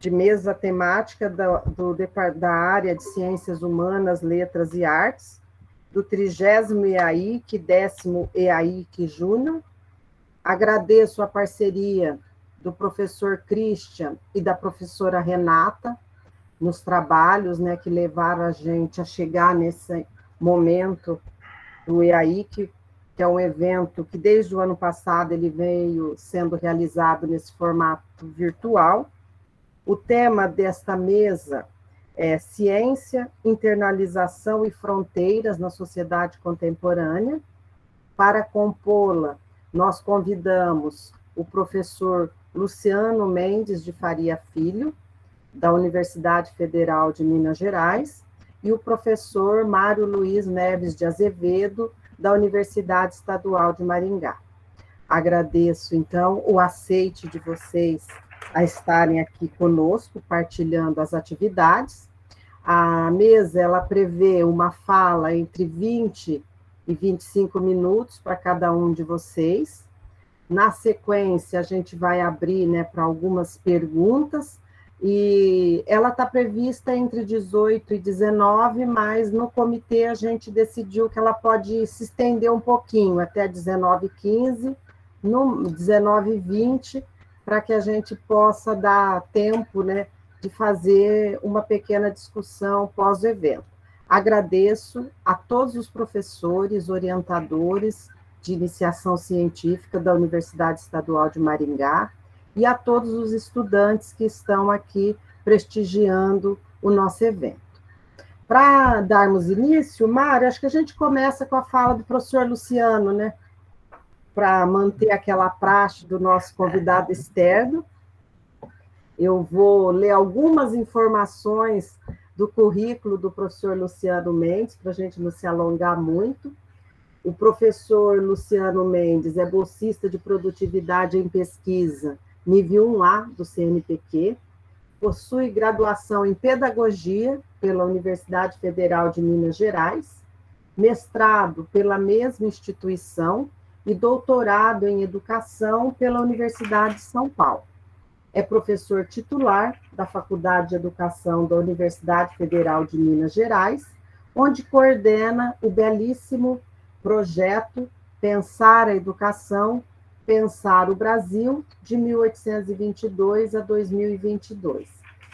de mesa temática da área de Ciências Humanas, Letras e Artes, do 30º EAIC, 10º EAIC Júnior. Agradeço a parceria do professor Christian e da professora Renata nos trabalhos, né, que levaram a gente a chegar nesse momento do EAIC, que é um evento que desde o ano passado ele veio sendo realizado nesse formato virtual. O tema desta mesa é Ciência, Internalização e Fronteiras na Sociedade Contemporânea. Para compô-la, nós convidamos o professor Luciano Mendes de Faria Filho, da Universidade Federal de Minas Gerais, e o professor Mário Luiz Neves de Azevedo, da Universidade Estadual de Maringá. Agradeço, então, o aceite de vocês a estarem aqui conosco, partilhando as atividades. A mesa, ela prevê uma fala entre 20 e 25 minutos para cada um de vocês. Na sequência, a gente vai abrir, né, para algumas perguntas, e ela está prevista entre 18 e 19, mas no comitê a gente decidiu que ela pode se estender um pouquinho, até 19h15, no 19h20, para que a gente possa dar tempo, né, de fazer uma pequena discussão pós-evento. Agradeço a todos os professores, orientadores de iniciação científica da Universidade Estadual de Maringá, e a todos os estudantes que estão aqui prestigiando o nosso evento. Para darmos início, Mário, acho que a gente começa com a fala do professor Luciano, né? Para manter aquela praxe do nosso convidado externo. Eu vou ler algumas informações do currículo do professor Luciano Mendes, para a gente não se alongar muito. O professor Luciano Mendes é bolsista de produtividade em pesquisa nível 1A do CNPq, possui graduação em pedagogia pela Universidade Federal de Minas Gerais, mestrado pela mesma instituição e doutorado em educação pela Universidade de São Paulo. É professor titular da Faculdade de Educação da Universidade Federal de Minas Gerais, onde coordena o belíssimo projeto Pensar a Educação, Pensar o Brasil, de 1822 a 2022.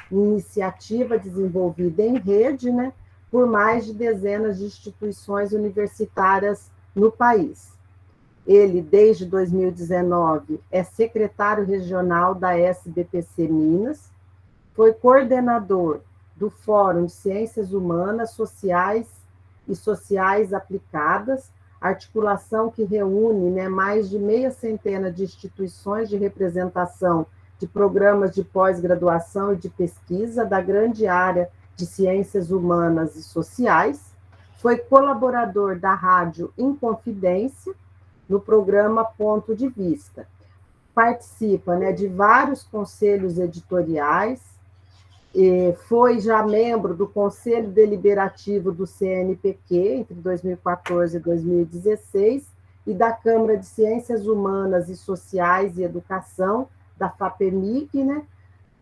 Iniciativa desenvolvida em rede, né, por mais de dezenas de instituições universitárias no país. Ele, desde 2019, é secretário regional da SBPC Minas, foi coordenador do Fórum de Ciências Humanas, Sociais e Sociais Aplicadas, articulação que reúne, né, mais de meia centena de instituições de representação de programas de pós-graduação e de pesquisa da grande área de ciências humanas e sociais. Foi colaborador da Rádio Inconfidência, no programa Ponto de Vista. Participa, né, de vários conselhos editoriais, foi já membro do Conselho Deliberativo do CNPq entre 2014 e 2016 e da Câmara de Ciências Humanas e Sociais e Educação, da FAPEMIG, né?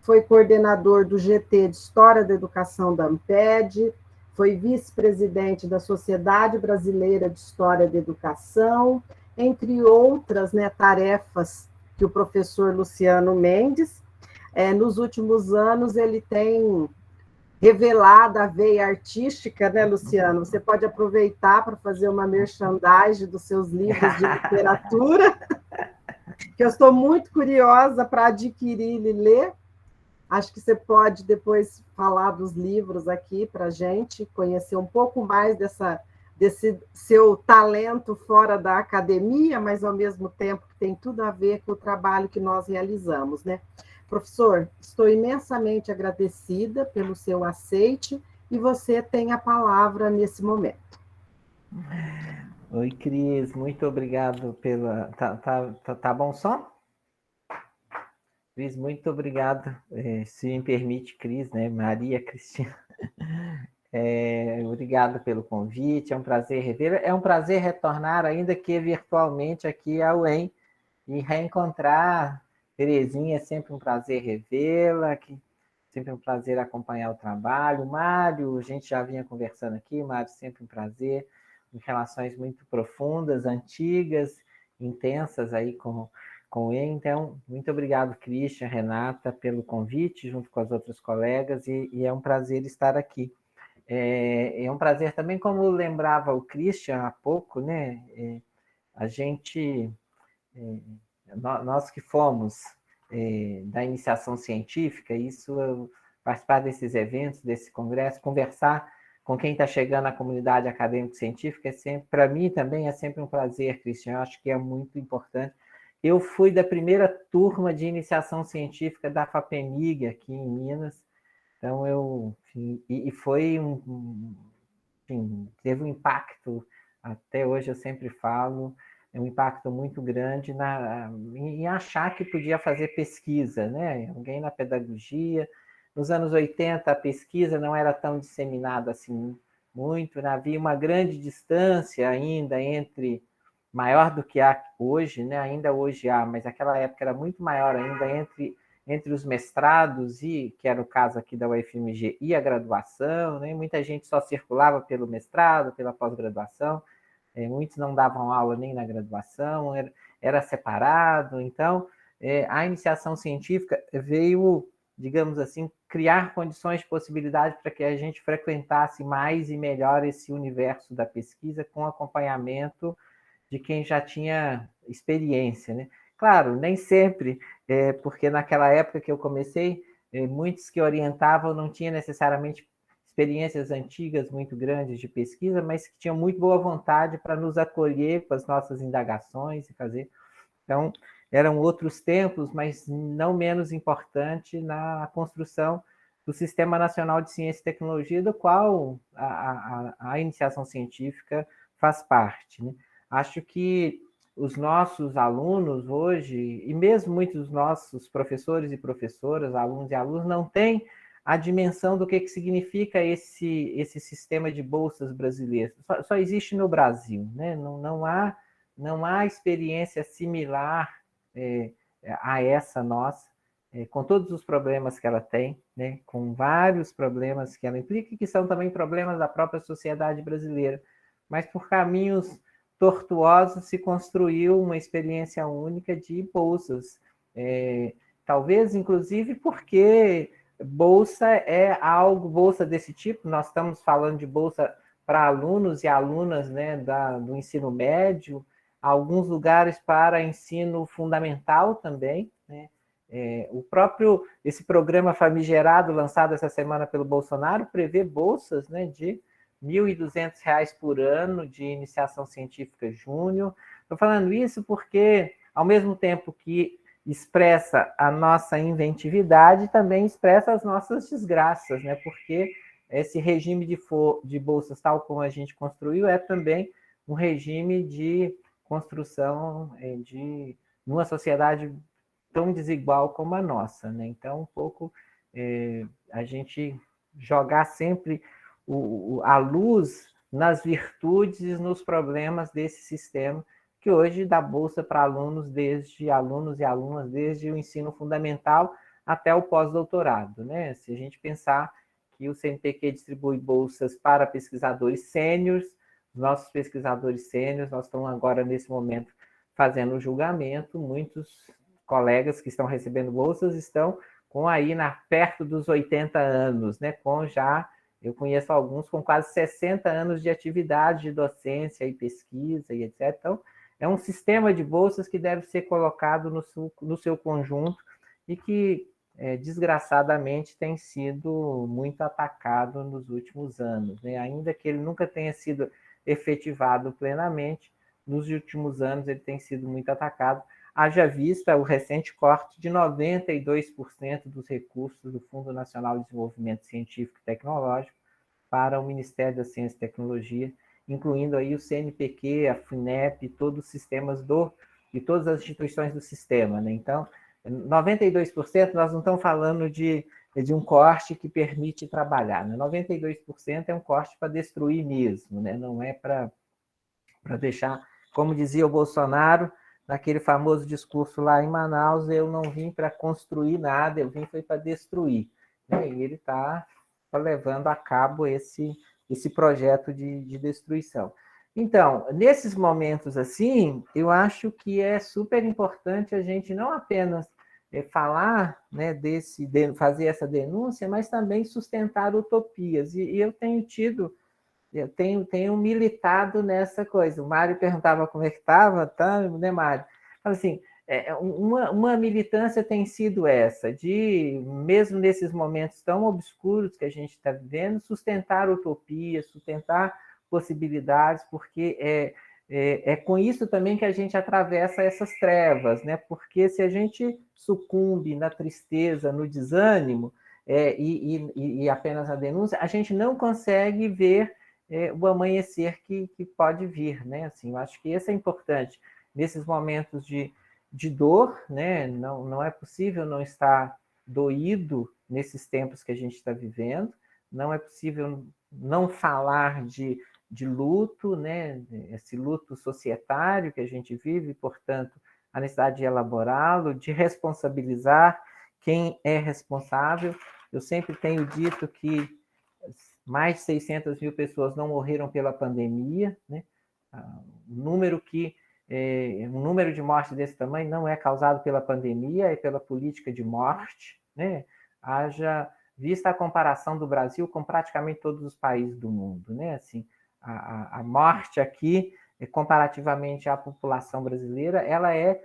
Foi coordenador do GT de História da Educação da Amped, foi vice-presidente da Sociedade Brasileira de História da Educação, entre outras, né, tarefas que o professor Luciano Mendes, nos últimos anos, ele tem revelado a veia artística, né, Luciano? Você pode aproveitar para fazer uma merchandising dos seus livros de literatura, que eu estou muito curiosa para adquirir e ler. Acho que você pode depois falar dos livros aqui para a gente, conhecer um pouco mais desse seu talento fora da academia, mas ao mesmo tempo que tem tudo a ver com o trabalho que nós realizamos, né? Professor, estou imensamente agradecida pelo seu aceite e você tem a palavra nesse momento. Oi, Cris, muito obrigado pela... Tá bom som? Cris, muito obrigado. Se me permite, Cris, né? Maria Cristina. Obrigado pelo convite, é um prazer revê-la. É um prazer retornar, ainda que virtualmente, aqui ao UEM e reencontrar Terezinha, é sempre um prazer revê-la, que sempre um prazer acompanhar o trabalho. Mário, a gente já vinha conversando aqui, Mário, sempre um prazer, em relações muito profundas, antigas, intensas aí com ele. Então, muito obrigado, Christian, Renata, pelo convite, junto com as outras colegas, e é um prazer estar aqui. É um prazer também, como lembrava o Christian há pouco, né? A gente, nós que fomos da iniciação científica, isso, participar desses eventos, desse congresso, conversar com quem está chegando na comunidade acadêmico-científica, é sempre, para mim também é sempre um prazer, Christian, eu acho que é muito importante. Eu fui da primeira turma de iniciação científica da FAPEMIG aqui em Minas, então enfim, e foi enfim, teve um impacto, até hoje eu sempre falo, um impacto muito grande em achar que podia fazer pesquisa, né? Alguém na pedagogia. Nos anos 80, a pesquisa não era tão disseminada assim muito, né? Havia uma grande distância ainda maior do que há hoje, né? Ainda hoje há, mas naquela época era muito maior ainda entre os mestrados, que era o caso aqui da UFMG, e a graduação, né? Muita gente só circulava pelo mestrado, pela pós-graduação, muitos não davam aula nem na graduação, era separado. Então, a iniciação científica veio, digamos assim, criar condições de possibilidade para que a gente frequentasse mais e melhor esse universo da pesquisa com acompanhamento de quem já tinha experiência, né? Claro, nem sempre, porque naquela época que eu comecei, muitos que orientavam não tinham necessariamente experiências antigas muito grandes de pesquisa, mas que tinham muito boa vontade para nos acolher com as nossas indagações e fazer. Então, eram outros tempos, mas não menos importante na construção do Sistema Nacional de Ciência e Tecnologia, do qual a iniciação científica faz parte, né? Acho que os nossos alunos hoje, e mesmo muitos dos nossos professores e professoras, alunos e alunos, não têm a dimensão do que significa esse sistema de bolsas brasileiras. Só existe no Brasil, né? Não há experiência similar a essa nossa, com todos os problemas que ela tem, né? Com vários problemas que ela implica, que são também problemas da própria sociedade brasileira, mas por caminhos tortuosos se construiu uma experiência única de bolsas. Talvez, inclusive, porque bolsa desse tipo, nós estamos falando de bolsa para alunos e alunas, né, do ensino médio, alguns lugares para ensino fundamental também, né? Esse programa famigerado, lançado essa semana pelo Bolsonaro, prevê bolsas, né, de R$ 1.200 por ano de iniciação científica júnior. Estou falando isso porque, ao mesmo tempo que expressa a nossa inventividade, também expressa as nossas desgraças, né? Porque esse regime de bolsas, tal como a gente construiu, é também um regime de construção numa sociedade tão desigual como a nossa, né? Então, um pouco a gente jogar sempre a luz nas virtudes e nos problemas desse sistema, que hoje dá bolsa para alunos e alunas, desde o ensino fundamental até o pós-doutorado, né? Se a gente pensar que o CNPq distribui bolsas para pesquisadores sêniores, os nossos pesquisadores sêniores, nós estamos agora, nesse momento, fazendo o julgamento, muitos colegas que estão recebendo bolsas estão perto dos 80 anos, né? Eu conheço alguns com quase 60 anos de atividade de docência e pesquisa e etc. Então, é um sistema de bolsas que deve ser colocado no seu conjunto e que, desgraçadamente, tem sido muito atacado nos últimos anos, né? Ainda que ele nunca tenha sido efetivado plenamente, nos últimos anos ele tem sido muito atacado. Haja vista o recente corte de 92% dos recursos do Fundo Nacional de Desenvolvimento Científico e Tecnológico para o Ministério da Ciência e Tecnologia, incluindo aí o CNPq, a FUNEP, todos os sistemas de todas as instituições do sistema, né? Então, 92% nós não estamos falando de um corte que permite trabalhar, né? 92% é um corte para destruir mesmo, né? Não é para deixar, como dizia o Bolsonaro, naquele famoso discurso lá em Manaus, eu não vim para construir nada, eu vim foi para destruir. né? E ele está levando a cabo esse projeto de destruição. Então, nesses momentos assim, eu acho que é super importante a gente não apenas falar, né, fazer essa denúncia, mas também sustentar utopias. E eu tenho militado nessa coisa. O Mário perguntava como é que estava, tá, né, Mário? Fala assim, uma militância tem sido essa, de, mesmo nesses momentos tão obscuros que a gente está vivendo, sustentar utopias, sustentar possibilidades, porque é com isso também que a gente atravessa essas trevas, né? Porque se a gente sucumbe na tristeza, no desânimo, e apenas na denúncia, a gente não consegue ver o amanhecer que pode vir, né? Assim, eu acho que isso é importante. Nesses momentos de dor, né? Não é possível não estar doído nesses tempos que a gente está vivendo, não é possível não falar de luto, né? Esse luto societário que a gente vive, portanto, a necessidade de elaborá-lo, de responsabilizar quem é responsável. Eu sempre tenho dito que mais de 600 mil pessoas não morreram pela pandemia, né? Um número de mortes desse tamanho não é causado pela pandemia, é pela política de morte, né? Haja vista a comparação do Brasil com praticamente todos os países do mundo, né? Assim, a morte aqui, comparativamente à população brasileira, ela é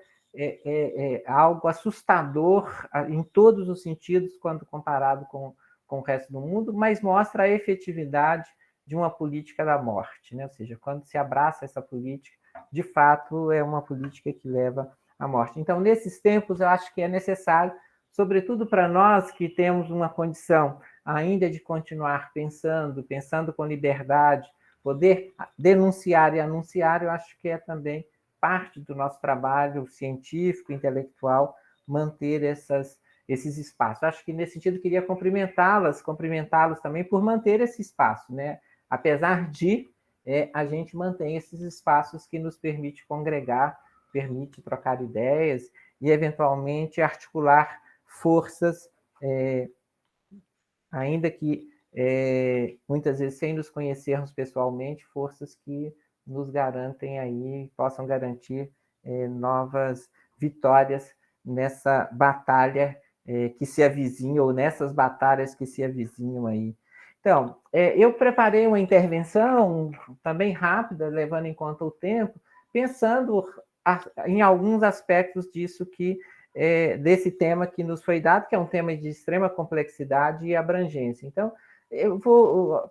algo assustador em todos os sentidos quando comparado com o resto do mundo, mas mostra a efetividade de uma política da morte, né? Ou seja, quando se abraça essa política, de fato é uma política que leva à morte. Então, nesses tempos, eu acho que é necessário, sobretudo para nós que temos uma condição ainda de continuar pensando com liberdade, poder denunciar e anunciar, eu acho que é também parte do nosso trabalho científico, intelectual, manter esses espaços. Acho que, nesse sentido, queria cumprimentá-los também por manter esse espaço, né? Apesar de a gente manter esses espaços que nos permite congregar, permite trocar ideias e, eventualmente, articular forças, ainda que muitas vezes sem nos conhecermos pessoalmente, forças que nos garantem aí, possam garantir novas vitórias nessa batalha que se avizinha, ou nessas batalhas que se avizinham aí. Então, eu preparei uma intervenção também rápida, levando em conta o tempo, pensando em alguns aspectos disso desse tema que nos foi dado, que é um tema de extrema complexidade e abrangência. Então, eu vou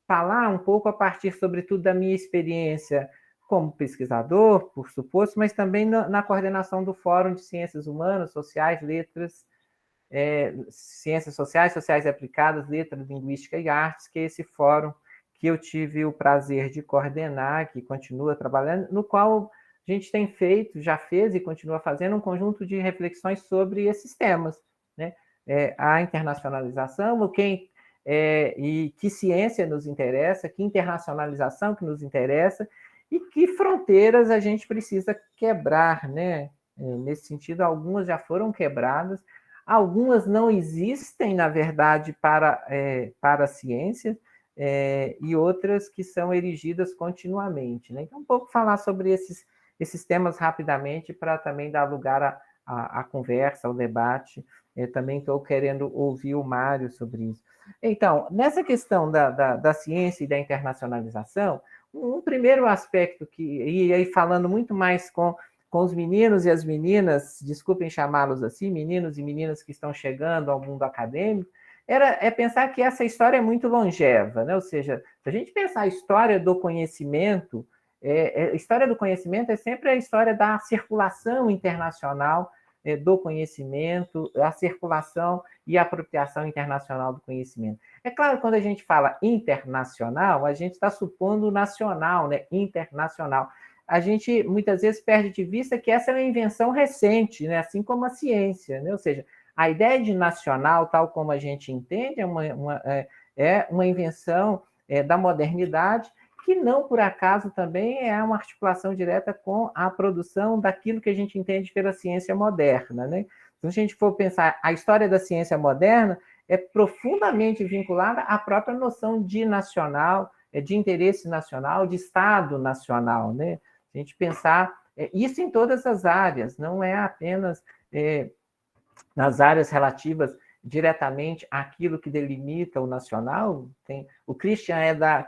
falar um pouco a partir, sobretudo, da minha experiência como pesquisador, por suposto, mas também na coordenação do Fórum de Ciências Humanas, Sociais, Letras, Ciências Sociais, Sociais Aplicadas, Letras, Linguística e Artes, que é esse fórum que eu tive o prazer de coordenar, que continua trabalhando, no qual a gente tem feito, já fez e continua fazendo um conjunto de reflexões sobre esses temas, né? A internacionalização, e que ciência nos interessa, que internacionalização que nos interessa, e que fronteiras a gente precisa quebrar, né? Nesse sentido, algumas já foram quebradas, algumas não existem, na verdade, para a ciência, e outras que são erigidas continuamente, né? Então, um pouco falar sobre esses temas rapidamente, para também dar lugar à conversa, ao debate. Também estou querendo ouvir o Mário sobre isso. Então, nessa questão da ciência e da internacionalização, um primeiro aspecto e aí falando muito mais com os meninos e as meninas, desculpem chamá-los assim, meninos e meninas que estão chegando ao mundo acadêmico, é pensar que essa história é muito longeva, né? Ou seja, se a gente pensar a história do conhecimento, a história do conhecimento é sempre a história da circulação internacional do conhecimento, a circulação e a apropriação internacional do conhecimento. É claro, quando a gente fala internacional, a gente está supondo nacional, né? Internacional. A gente muitas vezes perde de vista que essa é uma invenção recente, né? Assim como a ciência, né? Ou seja, a ideia de nacional, tal como a gente entende, é uma invenção da modernidade, que não por acaso também é uma articulação direta com a produção daquilo que a gente entende pela ciência moderna, né? Se a gente for pensar a história da ciência moderna, é profundamente vinculada à própria noção de nacional, de interesse nacional, de Estado nacional, né? A gente pensar isso em todas as áreas, não é apenas nas áreas relativas diretamente àquilo que delimita o nacional. Tem o Christian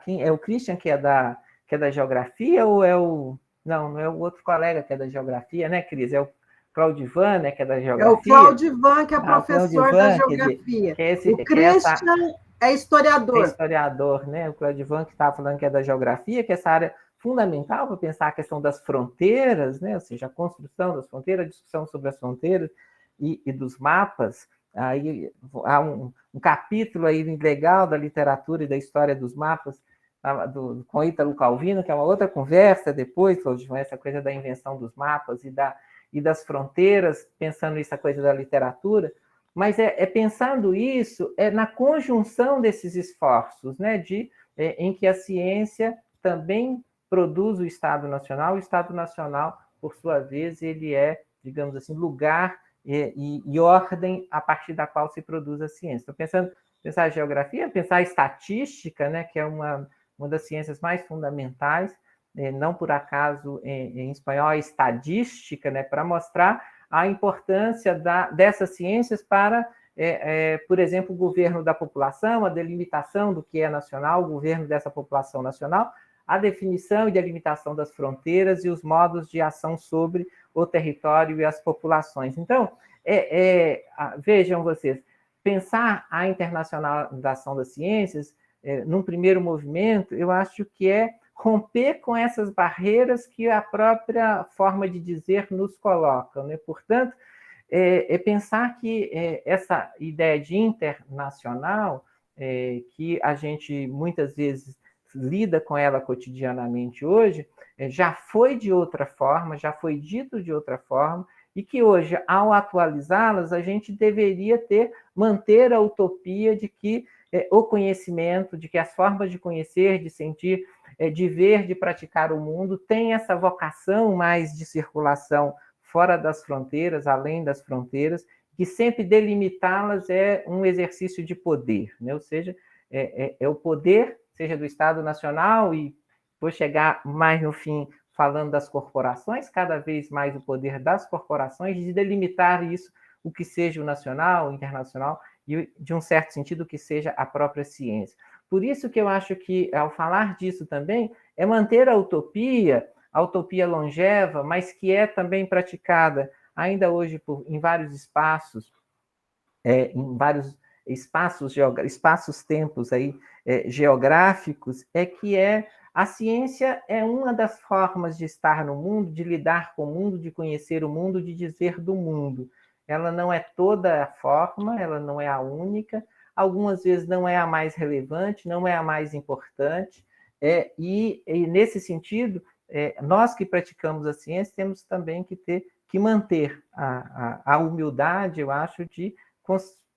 quem é o Christian que é da geografia, ou é o não é o outro colega que é da geografia, né, Cris? É o Claudivan, né, que é da É o geografia. Claudivan, que é O professor da Claudivan, quer dizer, geografia. que é esse, O Christian é historiador. historiador, né? O Claudivan que estava falando que é da geografia, que é essa área fundamental para pensar a questão das fronteiras, né? Ou seja, a construção das fronteiras, a discussão sobre as fronteiras e dos mapas. Aí há um capítulo aí legal da literatura e da história dos mapas com Ítalo Calvino, que é uma outra conversa depois, Claudivan, essa coisa da invenção dos mapas e das fronteiras, pensando essa coisa da literatura. Mas pensando isso na conjunção desses esforços, né, em que a ciência também produz o Estado Nacional. O Estado Nacional, por sua vez, ele é, digamos assim, lugar e ordem a partir da qual se produz a ciência. Estou pensar a geografia, pensar a estatística, né, que é uma das ciências mais fundamentais, não por acaso em espanhol é estadística, né, para mostrar a importância dessas ciências para, por exemplo, o governo da população, a delimitação do que é nacional, o governo dessa população nacional, a definição e delimitação das fronteiras e os modos de ação sobre o território e as populações. Então, vejam vocês, pensar a internacionalização das ciências, num primeiro movimento, eu acho que é romper com essas barreiras que a própria forma de dizer nos coloca, né? Portanto, pensar que essa ideia de internacional, que a gente muitas vezes lida com ela cotidianamente hoje, já foi de outra forma, já foi dito de outra forma, e que hoje, ao atualizá-las, a gente deveria manter a utopia de que o conhecimento, de que as formas de conhecer, de sentir, de ver, de praticar o mundo, tem essa vocação mais de circulação fora das fronteiras, além das fronteiras, que sempre delimitá-las é um exercício de poder, né? Ou seja, é o poder, seja do Estado Nacional, e vou chegar mais no fim falando das corporações, cada vez mais o poder das corporações de delimitar isso, o que seja o nacional, o internacional, e, de um certo sentido, o que seja a própria ciência. Por isso que eu acho que, ao falar disso também, é manter a utopia longeva, mas que é também praticada ainda hoje em vários espaços, em vários espaços-tempos aí, geográficos, que a ciência é uma das formas de estar no mundo, de lidar com o mundo, de conhecer o mundo, de dizer do mundo. Ela não é toda a forma, ela não é a única, algumas vezes não é a mais relevante, não é a mais importante, e nesse sentido, nós que praticamos a ciência temos também que manter a humildade, eu acho, de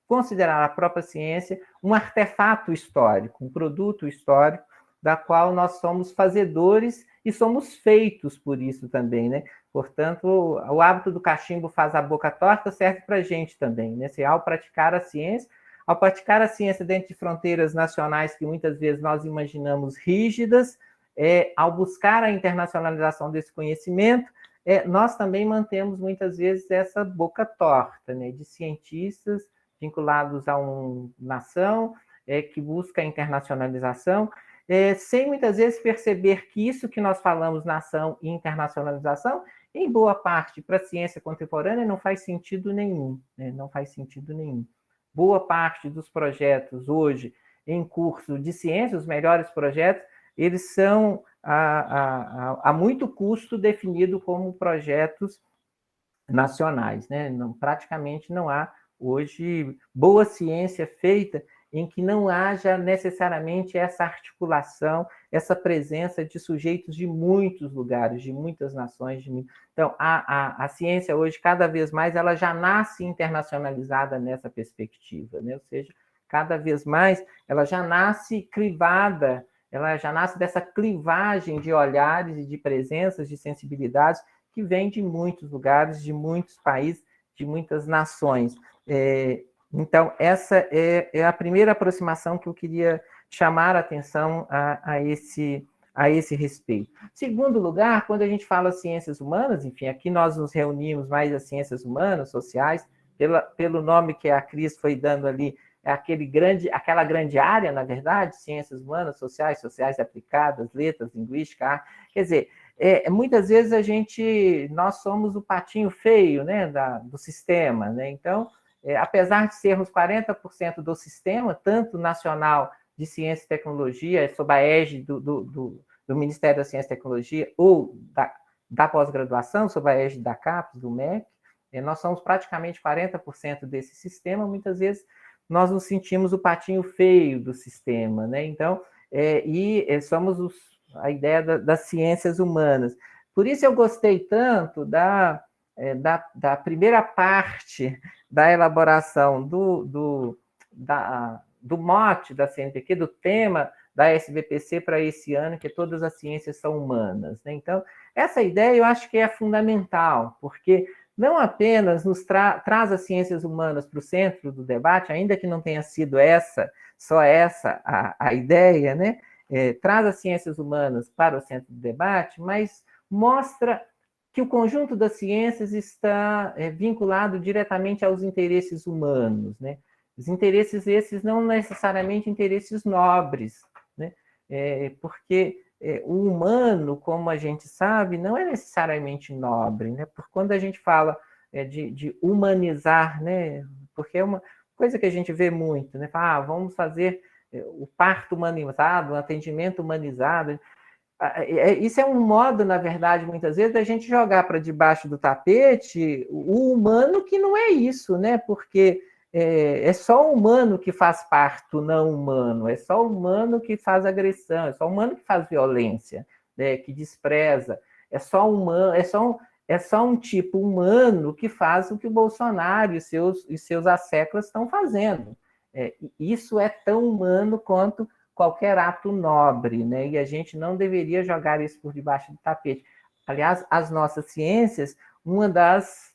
considerar a própria ciência um artefato histórico, um produto histórico, da qual nós somos fazedores e somos feitos por isso também, né? Portanto, o hábito do cachimbo faz a boca torta serve para a gente também, né? Ao praticar a ciência dentro de fronteiras nacionais que muitas vezes nós imaginamos rígidas, ao buscar a internacionalização desse conhecimento, nós também mantemos muitas vezes essa boca torta, né? De cientistas vinculados a uma nação que busca a internacionalização, sem muitas vezes perceber que isso que nós falamos, nação e internacionalização, em boa parte para a ciência contemporânea não faz sentido nenhum, né? Não faz sentido nenhum. Boa parte dos projetos hoje em curso de ciência, os melhores projetos, eles são a muito custo definido como projetos nacionais, né? Praticamente não há hoje boa ciência feita em que não haja necessariamente essa articulação, essa presença de sujeitos de muitos lugares, de muitas nações. Então, a ciência hoje, cada vez mais, ela já nasce internacionalizada nessa perspectiva, né? Ou seja, cada vez mais ela já nasce clivada, ela já nasce dessa clivagem de olhares e de presenças, de sensibilidades, que vem de muitos lugares, de muitos países, de muitas nações. Então, essa é a primeira aproximação que eu queria chamar a atenção a esse respeito. Segundo lugar, quando a gente fala ciências humanas, enfim, aqui nós nos reunimos mais as ciências humanas, sociais, pelo nome que a Cris foi dando ali, é aquela grande área, na verdade, ciências humanas, sociais aplicadas, letras, linguística, arte. Quer dizer, muitas vezes nós somos o patinho feio, né, do sistema, né? Então, apesar de sermos 40% do sistema, tanto nacional de ciência e tecnologia, sob a égide do Ministério da Ciência e Tecnologia, ou da pós-graduação, sob a égide da CAPES, do MEC, nós somos praticamente 40% desse sistema, muitas vezes nós nos sentimos o patinho feio do sistema, né? Então, somos a ideia das ciências humanas. Por isso eu gostei tanto da primeira parte da elaboração do mote da CNPq, do tema da SBPC para esse ano, que todas as ciências são humanas, né? Então, essa ideia eu acho que é fundamental, porque não apenas nos traz as ciências humanas para o centro do debate, ainda que não tenha sido só essa a ideia, né? Traz as ciências humanas para o centro do debate, mas mostra que o conjunto das ciências está vinculado diretamente aos interesses humanos, né? Os interesses esses não necessariamente interesses nobres, né? Porque o humano, como a gente sabe, não é necessariamente nobre, né? Porque quando a gente fala de humanizar, né? Porque é uma coisa que a gente vê muito, né? Vamos fazer o parto humanizado, o atendimento humanizado. Isso é um modo, na verdade, muitas vezes, da gente jogar para debaixo do tapete o humano, que não é isso, né? Porque é só o humano que faz parto não humano, é só o humano que faz agressão, é só o humano que faz violência, né? Que despreza, é só um tipo humano que faz o que o Bolsonaro e seus asseclas estão fazendo. Isso é tão humano quanto qualquer ato nobre, né? E a gente não deveria jogar isso por debaixo do tapete. Aliás, as nossas ciências, uma das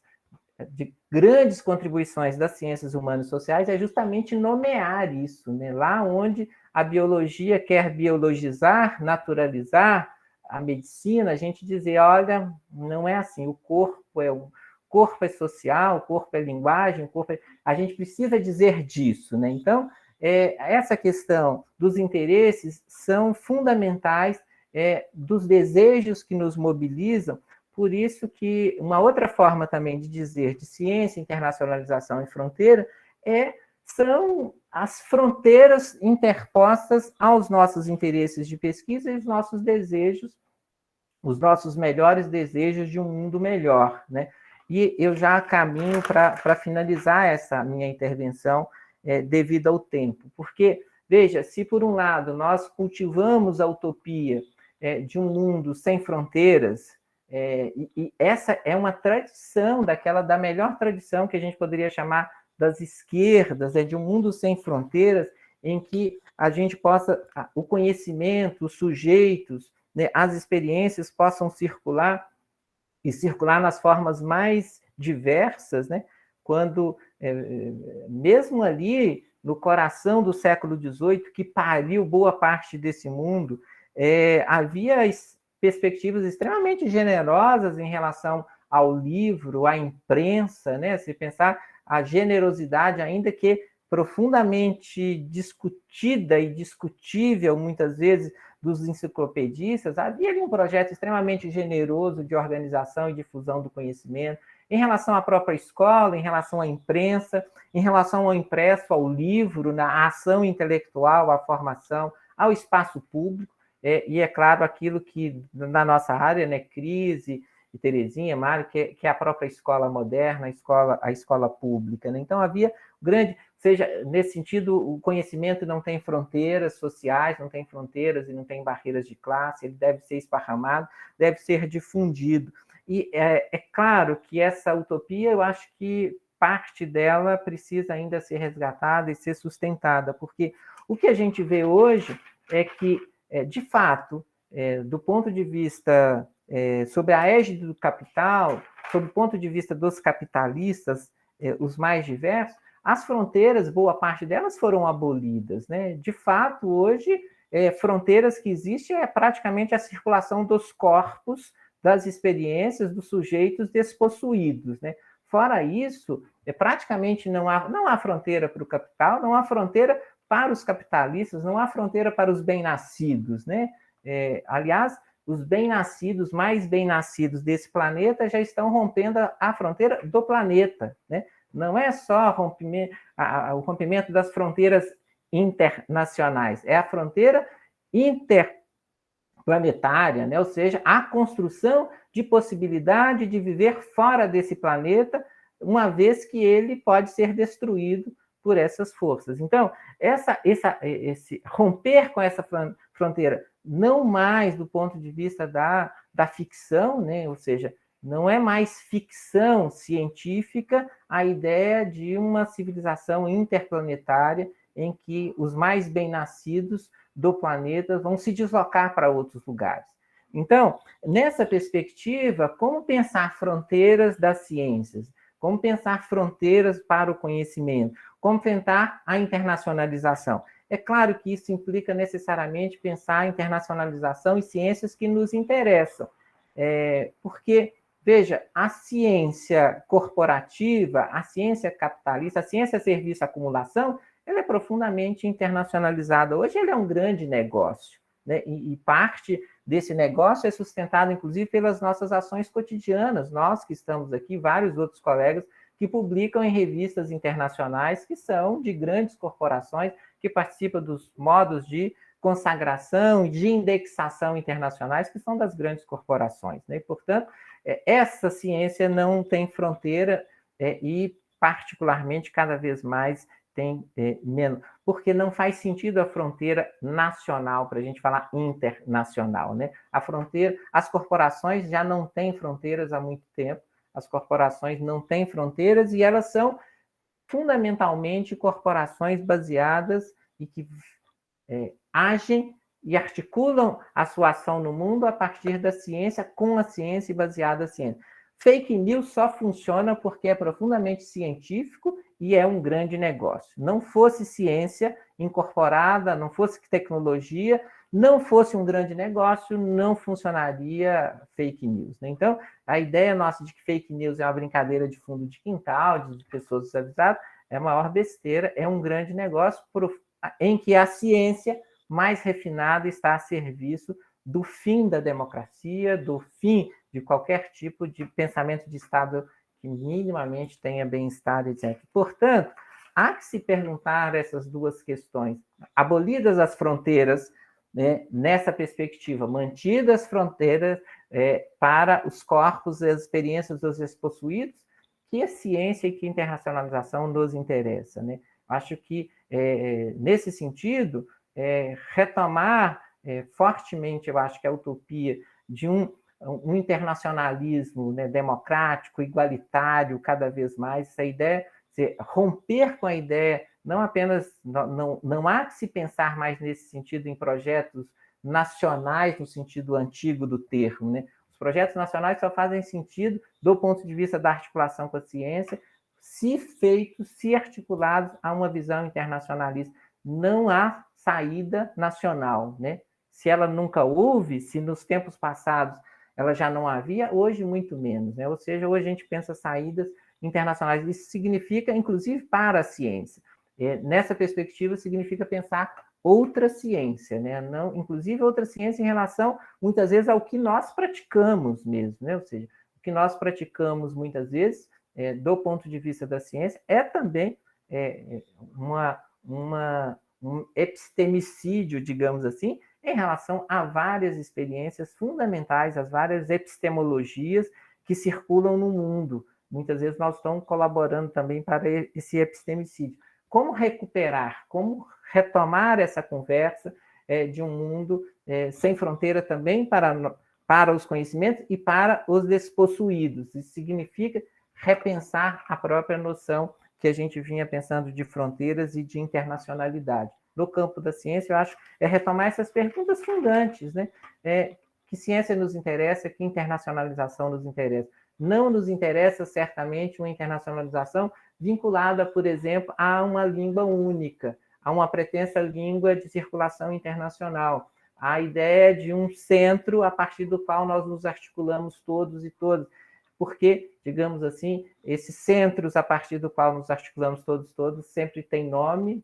grandes contribuições das ciências humanas e sociais é justamente nomear isso, né? Lá onde a biologia quer biologizar, naturalizar a medicina, a gente dizer, olha, não é assim, o corpo é social, o corpo é linguagem, a gente precisa dizer disso, né? Então, essa questão dos interesses são fundamentais, dos desejos que nos mobilizam. Por isso que uma outra forma também de dizer de ciência, internacionalização e fronteira são as fronteiras interpostas aos nossos interesses de pesquisa e os nossos desejos, os nossos melhores desejos de um mundo melhor, né? E eu já caminho para finalizar essa minha intervenção devido ao tempo. Porque, veja, se por um lado nós cultivamos a utopia de um mundo sem fronteiras, e essa é uma tradição, da melhor tradição que a gente poderia chamar das esquerdas, de um mundo sem fronteiras, em que a gente possa, o conhecimento, os sujeitos, né, as experiências possam circular, e circular nas formas mais diversas, né? Quando, mesmo ali no coração do século XVIII, que pariu boa parte desse mundo, havia perspectivas extremamente generosas em relação ao livro, à imprensa, né? Se pensar a generosidade, ainda que profundamente discutida e discutível, muitas vezes, dos enciclopedistas, havia ali um projeto extremamente generoso de organização e difusão do conhecimento, em relação à própria escola, em relação à imprensa, em relação ao impresso, ao livro, na ação intelectual, à formação, ao espaço público, e é claro, aquilo que na nossa área, né, Cris e Terezinha, Mário, que é a própria escola moderna, a escola pública, né? Então havia grande... seja, nesse sentido, o conhecimento não tem fronteiras sociais, não tem fronteiras e não tem barreiras de classe, ele deve ser esparramado, deve ser difundido. E é claro que essa utopia, eu acho que parte dela precisa ainda ser resgatada e ser sustentada, porque o que a gente vê hoje é que, de fato, do ponto de vista, sob a égide do capital, sob o ponto de vista dos capitalistas, os mais diversos, as fronteiras, boa parte delas foram abolidas, né? De fato, hoje, fronteiras que existem é praticamente a circulação dos corpos, das experiências dos sujeitos despossuídos, né? Fora isso, praticamente não há fronteira para o capital, não há fronteira para os capitalistas, não há fronteira para os bem-nascidos, né? Aliás, os bem-nascidos, mais bem-nascidos desse planeta já estão rompendo a fronteira do planeta, né? Não é só o rompimento das fronteiras internacionais, é a fronteira interplanetária, né? Ou seja, a construção de possibilidade de viver fora desse planeta, uma vez que ele pode ser destruído por essas forças. Então, esse romper com essa fronteira, não mais do ponto de vista da ficção, né? Ou seja, não é mais ficção científica a ideia de uma civilização interplanetária em que os mais bem-nascidos do planeta vão se deslocar para outros lugares. Então, nessa perspectiva, como pensar fronteiras das ciências? Como pensar fronteiras para o conhecimento? Como pensar a internacionalização? É claro que isso implica necessariamente pensar a internacionalização e ciências que nos interessam. Porque, veja, a ciência corporativa, a ciência capitalista, a ciência serviço-acumulação, ela é profundamente internacionalizada. Hoje ela é um grande negócio, né? E parte desse negócio é sustentado, inclusive, pelas nossas ações cotidianas. Nós que estamos aqui, vários outros colegas que publicam em revistas internacionais que são de grandes corporações, que participam dos modos de consagração e de indexação internacionais, que são das grandes corporações, né? E, portanto, essa ciência não tem fronteira e, particularmente, cada vez mais tem menos, porque não faz sentido a fronteira nacional para a gente falar internacional, né? A fronteira, as corporações já não têm fronteiras há muito tempo, as corporações não têm fronteiras e elas são fundamentalmente corporações baseadas e que agem e articulam a sua ação no mundo a partir da ciência, com a ciência e baseada na ciência. Fake news só funciona porque é profundamente científico e é um grande negócio. Não fosse ciência incorporada, não fosse tecnologia, não fosse um grande negócio, não funcionaria fake news, né? Então, a ideia nossa de que fake news é uma brincadeira de fundo de quintal, de pessoas desavisadas, é a maior besteira, é um grande negócio em que a ciência mais refinada está a serviço do fim da democracia, do fim de qualquer tipo de pensamento de Estado que minimamente tenha bem-estar, etc. Portanto, há que se perguntar essas duas questões. Abolidas as fronteiras, né, nessa perspectiva, mantidas as fronteiras para os corpos e as experiências dos despossuídos, que a ciência e que a internacionalização nos interessa, né? Acho que, nesse sentido, retomar fortemente, eu acho que a utopia de um internacionalismo, né, democrático, igualitário, cada vez mais, essa ideia, romper com a ideia, não apenas, não há que se pensar mais nesse sentido em projetos nacionais, no sentido antigo do termo, né? Os projetos nacionais só fazem sentido do ponto de vista da articulação com a ciência, se feitos, se articulados a uma visão internacionalista. Não há saída nacional, né? Se ela nunca houve, se nos tempos passados ela já não havia, hoje muito menos, né? Ou seja, hoje a gente pensa saídas internacionais. Isso significa, inclusive, para a ciência. Nessa perspectiva, significa pensar outra ciência, né? Não, inclusive outra ciência em relação, muitas vezes, ao que nós praticamos mesmo, né? Ou seja, o que nós praticamos, muitas vezes, do ponto de vista da ciência, é também um epistemicídio, digamos assim, em relação a várias experiências fundamentais, as várias epistemologias que circulam no mundo. Muitas vezes nós estamos colaborando também para esse epistemicídio. Como recuperar, como retomar essa conversa de um mundo sem fronteira também para os conhecimentos e para os despossuídos. Isso significa repensar a própria noção que a gente vinha pensando de fronteiras e de internacionalidade. No campo da ciência, eu acho, retomar essas perguntas fundantes, né? Que ciência nos interessa, que internacionalização nos interessa. Não nos interessa, certamente, uma internacionalização vinculada, por exemplo, a uma língua única, a uma pretensa língua de circulação internacional, a ideia de um centro a partir do qual nós nos articulamos todos e todas, porque, digamos assim, esses centros a partir do qual nos articulamos todos sempre têm nome,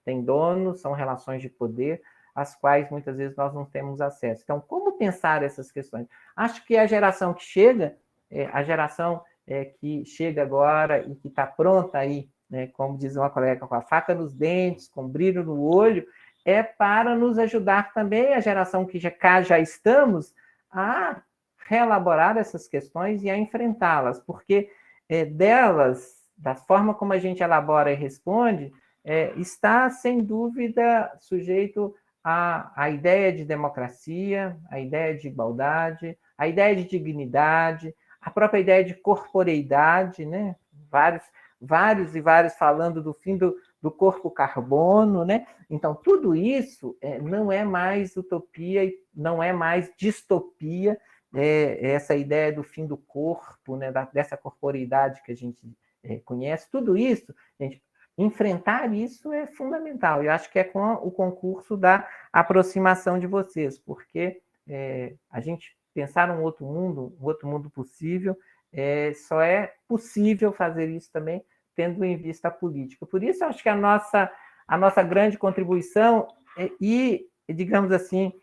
têm dono, são relações de poder, às quais muitas vezes nós não temos acesso. Então, como pensar essas questões? Acho que a geração que chega, a geração que chega agora e que está pronta aí, né, como diz uma colega, com a faca nos dentes, com brilho no olho, é para nos ajudar também, a geração que já estamos, a reelaborar essas questões e a enfrentá-las, porque delas, da forma como a gente elabora e responde, está, sem dúvida, sujeito à ideia de democracia, à ideia de igualdade, à ideia de dignidade, a própria ideia de corporeidade, né? Vários falando do fim do corpo carbono, né? Então, tudo isso não é mais utopia e não é mais distopia, essa ideia do fim do corpo, né? Dessa corporeidade que a gente conhece, tudo isso, gente, enfrentar isso é fundamental. Eu acho que é com o concurso da aproximação de vocês, porque a gente pensar um outro mundo possível, só é possível fazer isso também tendo em vista a política. Por isso, acho que a nossa grande contribuição e, digamos assim,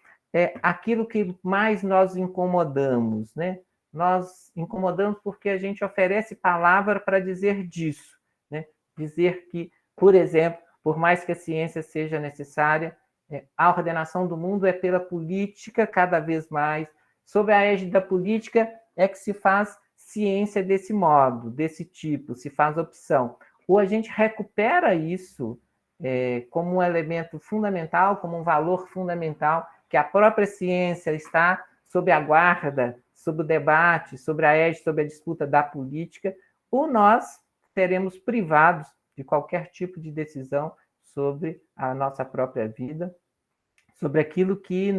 aquilo que mais nós incomodamos, né? Nós incomodamos porque a gente oferece palavra para dizer disso, né? Dizer que, por exemplo, por mais que a ciência seja necessária, a ordenação do mundo é pela política cada vez mais. Sob a égide da política é que se faz ciência desse modo, desse tipo, se faz opção. Ou a gente recupera isso como um elemento fundamental, como um valor fundamental, que a própria ciência está sob a guarda, sob o debate, sobre a égide, sobre a disputa da política, ou nós seremos privados de qualquer tipo de decisão sobre a nossa própria vida, sobre aquilo que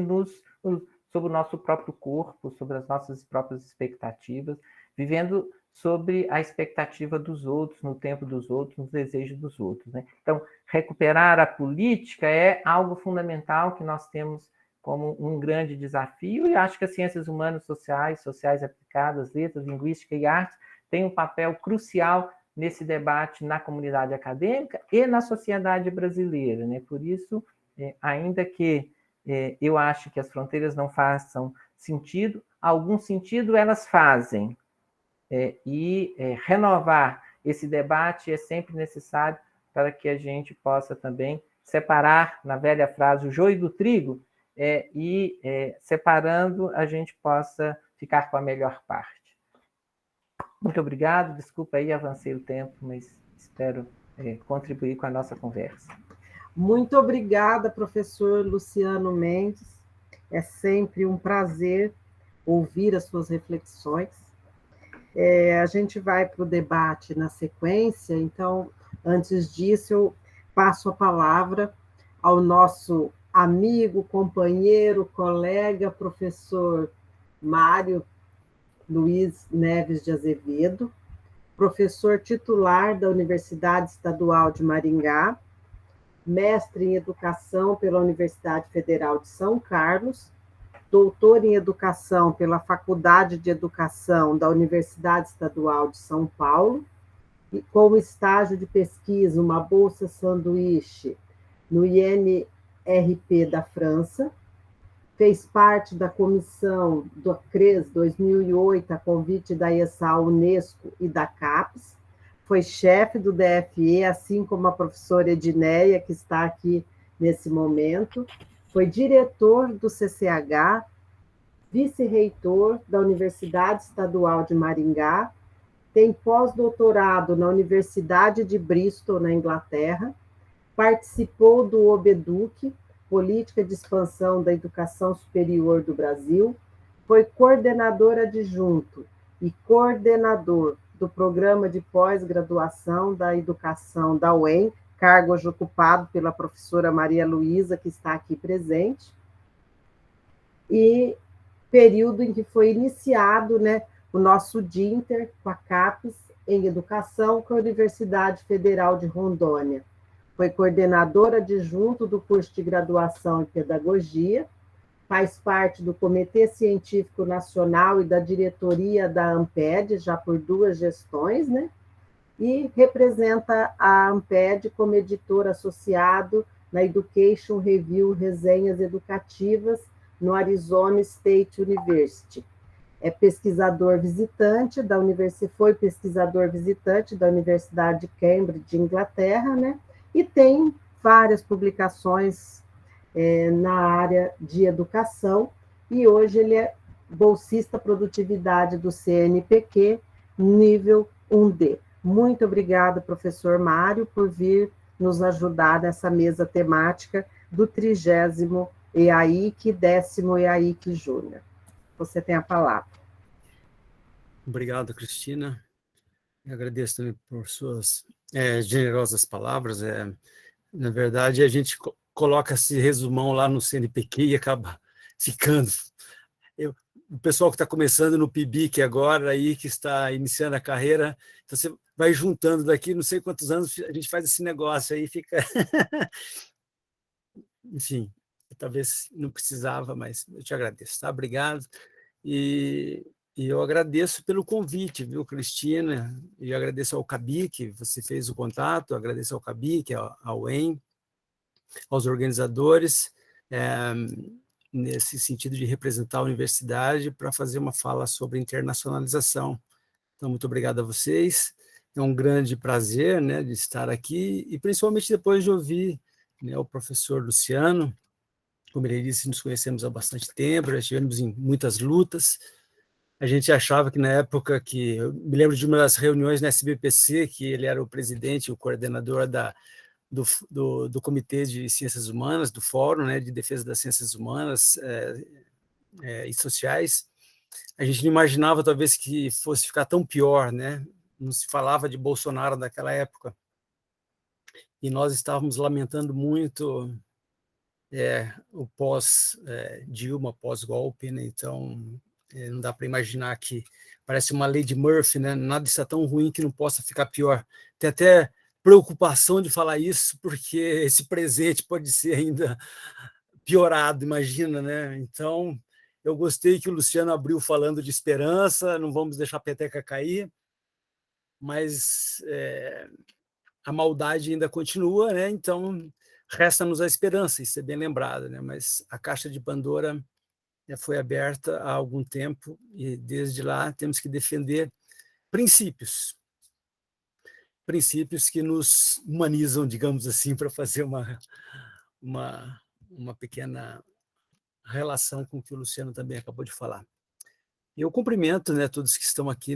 sobre o nosso próprio corpo, sobre as nossas próprias expectativas, vivendo sobre a expectativa dos outros, no tempo dos outros, nos desejos dos outros, né? Então, recuperar a política é algo fundamental que nós temos como um grande desafio, e acho que as ciências humanas, sociais aplicadas, letras, linguística e arte têm um papel crucial nesse debate na comunidade acadêmica e na sociedade brasileira, né? Por isso, ainda que eu acho que as fronteiras não façam sentido, algum sentido elas fazem, e renovar esse debate é sempre necessário para que a gente possa também separar, na velha frase, o joio do trigo, e separando a gente possa ficar com a melhor parte. Muito obrigado, desculpa aí, avancei o tempo, mas espero contribuir com a nossa conversa. Muito obrigada, professor Luciano Mendes. É sempre um prazer ouvir as suas reflexões. A gente vai para o debate na sequência, então, antes disso, eu passo a palavra ao nosso amigo, companheiro, colega, professor Mário Luiz Neves de Azevedo, professor titular da Universidade Estadual de Maringá, mestre em Educação pela Universidade Federal de São Carlos, doutor em Educação pela Faculdade de Educação da Universidade Estadual de São Paulo, e com estágio de pesquisa, uma bolsa sanduíche no INRP da França, fez parte da comissão do CRES 2008, a convite da ESAL, Unesco e da CAPES, foi chefe do DFE, assim como a professora Edneia, que está aqui nesse momento, foi diretor do CCH, vice-reitor da Universidade Estadual de Maringá, tem pós-doutorado na Universidade de Bristol, na Inglaterra, participou do OBEDUC, Política de Expansão da Educação Superior do Brasil, foi coordenador adjunto e coordenador do Programa de Pós-Graduação da Educação da UEM, cargo hoje ocupado pela professora Maria Luísa, que está aqui presente, e período em que foi iniciado, né, o nosso DINTER com a CAPES em Educação com a Universidade Federal de Rondônia. Foi coordenadora adjunto do curso de graduação em Pedagogia, faz parte do Comitê Científico Nacional e da diretoria da AMPED, já por 2 gestões, né? E representa a AMPED como editor associado na Education Review Resenhas Educativas no Arizona State University. É pesquisador visitante da foi pesquisador visitante da Universidade de Cambridge, Inglaterra, né? E tem várias publicações na área de educação, e hoje ele é bolsista produtividade do CNPq, nível 1D. Muito obrigada, professor Mário, por vir nos ajudar nessa mesa temática do 30º EAIC, 10º EAIC Júnior. Você tem a palavra. Obrigado, Cristina. Eu agradeço também por suas generosas palavras. Na verdade, a gente coloca esse resumão lá no CNPq e acaba ficando. O pessoal que está começando no PIBIC agora, aí, que está iniciando a carreira, então você vai juntando daqui, não sei quantos anos a gente faz esse negócio aí, fica... Enfim, talvez não precisava, mas eu te agradeço, tá? Obrigado. E eu agradeço pelo convite, viu, Cristina? E agradeço ao Cabi, que você fez o contato, agradeço ao Cabi, que é ao EN, aos organizadores, nesse sentido de representar a universidade para fazer uma fala sobre internacionalização. Então, muito obrigado a vocês. É um grande prazer, né, de estar aqui, e principalmente depois de ouvir, né, o professor Luciano. Como ele disse, nos conhecemos há bastante tempo, já estivemos em muitas lutas. A gente achava que na época que... Eu me lembro de uma das reuniões na SBPC, que ele era o presidente, o coordenador do Comitê de Ciências Humanas, do Fórum, né, de Defesa das Ciências Humanas e Sociais. A gente não imaginava, talvez, que fosse ficar tão pior, né? Não se falava de Bolsonaro naquela época. E nós estávamos lamentando muito o pós-Dilma, pós-golpe, né? Então, não dá para imaginar que parece uma lei de Murphy, né? Nada está tão ruim que não possa ficar pior. Tem até preocupação de falar isso, porque esse presente pode ser ainda piorado, imagina, né? Então, eu gostei que o Luciano abriu falando de esperança, não vamos deixar a peteca cair, mas a maldade ainda continua, né? Então, resta-nos a esperança, isso é bem lembrado, né? Mas a caixa de Pandora foi aberta há algum tempo e, desde lá, temos que defender princípios que nos humanizam, digamos assim, para fazer uma pequena relação com o que o Luciano também acabou de falar. Eu cumprimento, né, todos que estão aqui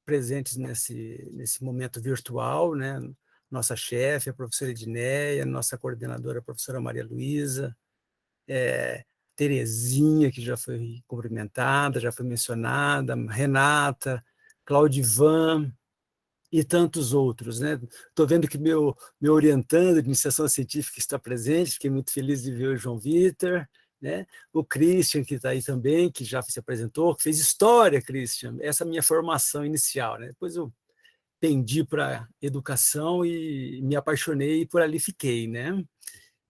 presentes nesse momento virtual, né? Nossa chefe, a professora Edneia, nossa coordenadora, a professora Maria Luísa, Terezinha, que já foi cumprimentada, já foi mencionada, Renata, Claudivan e tantos outros, né? Estou vendo que meu orientando de iniciação científica está presente, fiquei muito feliz de ver o João Vitor, né? O Christian, que está aí também, que já se apresentou, que fez história, Christian, essa é a minha formação inicial, né? Depois eu pendi para educação e me apaixonei e por ali fiquei, né?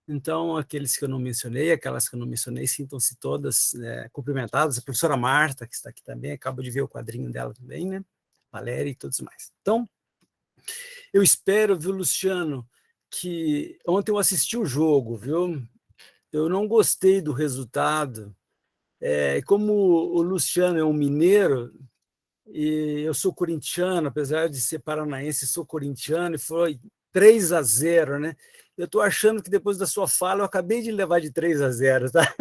Então, aqueles que eu não mencionei, aquelas que eu não mencionei, sintam-se todas cumprimentadas. A professora Marta, que está aqui também, acabo de ver o quadrinho dela também, né? Valéria e todos mais. Então, eu espero, viu, Luciano, que ontem eu assisti o jogo, viu? Eu não gostei do resultado. Como o Luciano é um mineiro, e eu sou corintiano, apesar de ser paranaense, sou corintiano, e foi 3-0, né? Eu estou achando que depois da sua fala eu acabei de levar de 3-0, tá?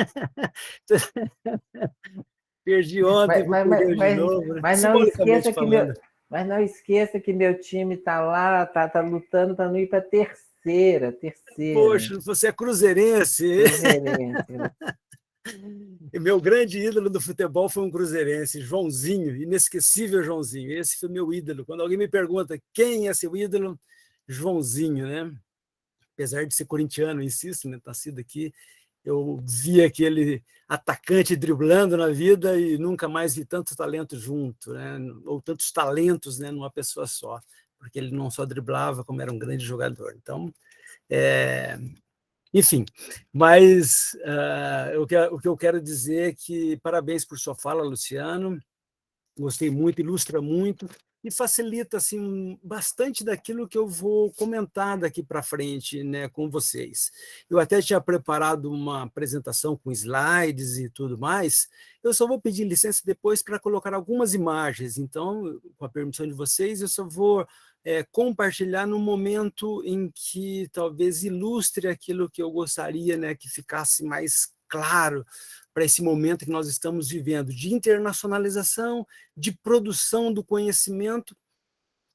Perdi ontem, vou perder de novo, né? Simbolicamente falando. Mas não esqueça que meu time está lá, tá lutando para não ir para a terceira. Poxa, você é cruzeirense. Cruzeirense, né? E meu grande ídolo do futebol foi um cruzeirense, Joãozinho, inesquecível Joãozinho. Esse foi meu ídolo. Quando alguém me pergunta quem é seu ídolo, Joãozinho, né? Apesar de ser corintiano, insisto, né? Nascido aqui. eu vi aquele atacante driblando na vida e nunca mais vi tanto talento junto, né? Ou tantos talentos, né, numa pessoa só, porque ele não só driblava, como era um grande jogador. Então, enfim, mas o que eu quero dizer é que parabéns por sua fala, Luciano, gostei muito, ilustra muito e facilita assim bastante daquilo que eu vou comentar daqui para frente, né, com vocês. Eu até tinha preparado uma apresentação com slides e tudo mais. Eu só vou pedir licença depois para colocar algumas imagens. Então, com a permissão de vocês, eu só vou compartilhar no momento em que talvez ilustre aquilo que eu gostaria, né, que ficasse mais claro para esse momento que nós estamos vivendo, de internacionalização, de produção do conhecimento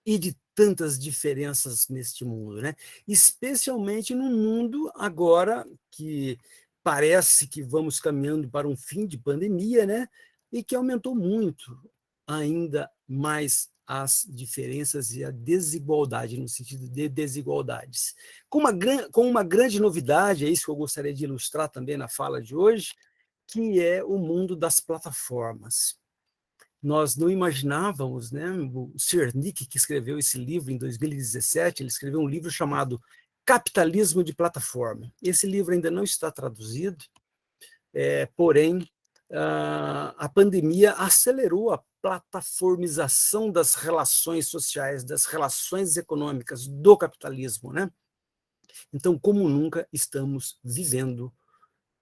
e de tantas diferenças neste mundo, né? Especialmente no mundo agora que parece que vamos caminhando para um fim de pandemia, né? E que aumentou muito ainda mais as diferenças e a desigualdade, no sentido de desigualdades. Com uma grande novidade, é isso que eu gostaria de ilustrar também na fala de hoje, que é o mundo das plataformas. Nós não imaginávamos, né? O Cernich, que escreveu esse livro em 2017, ele escreveu um livro chamado Capitalismo de Plataforma. Esse livro ainda não está traduzido, porém, a pandemia acelerou a plataformização das relações sociais, das relações econômicas, do capitalismo, né? Então, como nunca, estamos vivendo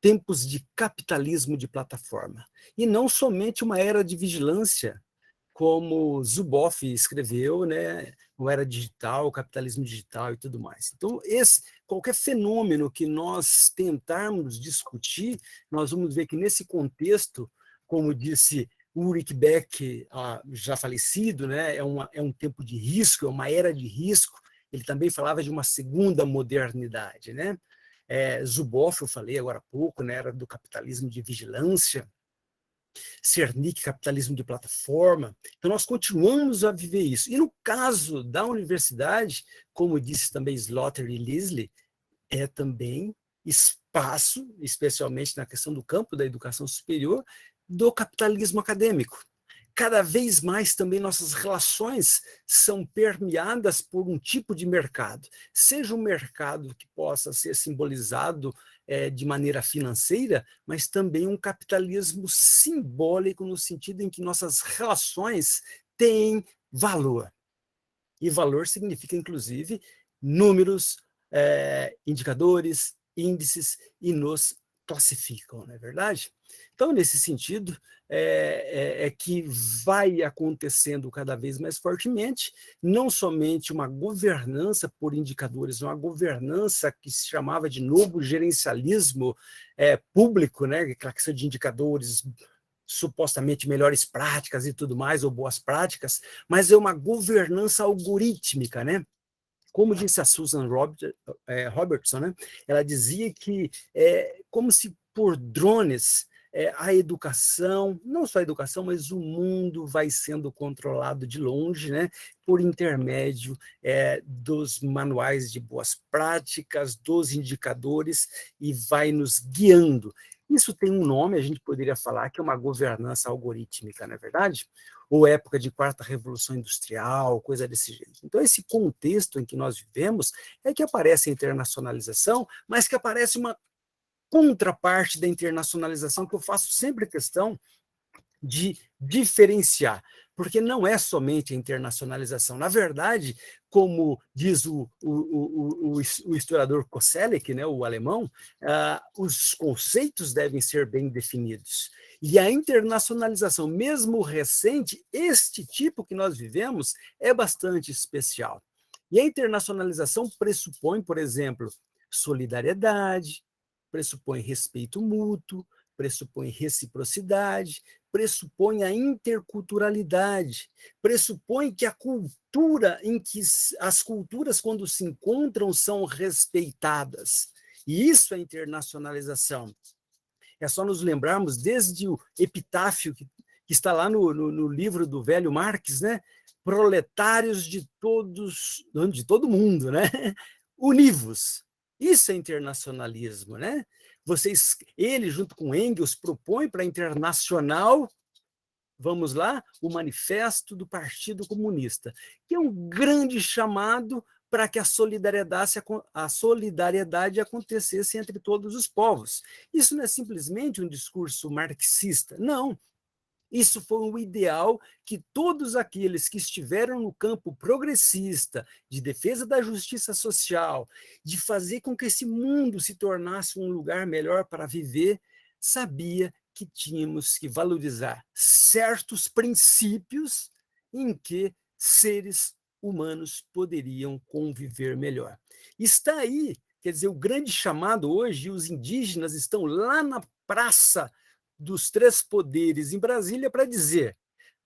tempos de capitalismo de plataforma. E não somente uma era de vigilância, como Zuboff escreveu, né, uma era digital, capitalismo digital e tudo mais. Então, qualquer fenômeno que nós tentarmos discutir, nós vamos ver que nesse contexto, como disse Ulrich Beck, já falecido, né, é um tempo de risco, é uma era de risco. Ele também falava de uma segunda modernidade, né? Zuboff, eu falei agora há pouco, né, era do capitalismo de vigilância, Cernich, capitalismo de plataforma. Então, nós continuamos a viver isso. E no caso da universidade, como disse também Slaughter e Leslie, é também espaço, especialmente na questão do campo da educação superior, do capitalismo acadêmico. Cada vez mais também nossas relações são permeadas por um tipo de mercado, seja um mercado que possa ser simbolizado de maneira financeira, mas também um capitalismo simbólico no sentido em que nossas relações têm valor. E valor significa, inclusive, números, indicadores, índices, e nos classificam, não é verdade? Então, nesse sentido, que vai acontecendo cada vez mais fortemente, não somente uma governança por indicadores, uma governança que se chamava de novo gerencialismo público, né, aquela questão de indicadores, supostamente melhores práticas e tudo mais, ou boas práticas, mas é uma governança algorítmica, né? Como disse a Susan Robertson, né? Ela dizia que como se por drones a educação, não só a educação, mas o mundo vai sendo controlado de longe, né? Por intermédio dos manuais de boas práticas, dos indicadores, e vai nos guiando. Isso tem um nome, a gente poderia falar que é uma governança algorítmica, não é verdade? Ou época de quarta revolução industrial, coisa desse jeito. Então, esse contexto em que nós vivemos é que aparece a internacionalização, mas que aparece uma contraparte da internacionalização que eu faço sempre questão de diferenciar, porque não é somente a internacionalização. Na verdade, como diz o historiador Koselleck, né, o alemão, os conceitos devem ser bem definidos. E a internacionalização, mesmo recente, este tipo que nós vivemos, é bastante especial. E a internacionalização pressupõe, por exemplo, solidariedade, pressupõe respeito mútuo, pressupõe reciprocidade, pressupõe a interculturalidade, pressupõe que a cultura, em que as culturas, quando se encontram, são respeitadas. E isso é internacionalização. É só nos lembrarmos, desde o epitáfio que está lá no livro do velho Marx, né? Proletários de todo mundo, né? Univos. Isso é internacionalismo, né? Ele, junto com Engels, propõe para a Internacional, vamos lá, o Manifesto do Partido Comunista, que é um grande chamado para que a solidariedade acontecesse entre todos os povos. Isso não é simplesmente um discurso marxista, não. Isso foi um ideal que todos aqueles que estiveram no campo progressista, de defesa da justiça social, de fazer com que esse mundo se tornasse um lugar melhor para viver, sabia que tínhamos que valorizar certos princípios em que seres humanos poderiam conviver melhor. Está aí, quer dizer, o grande chamado hoje, os indígenas estão lá na praça dos três poderes em Brasília para dizer: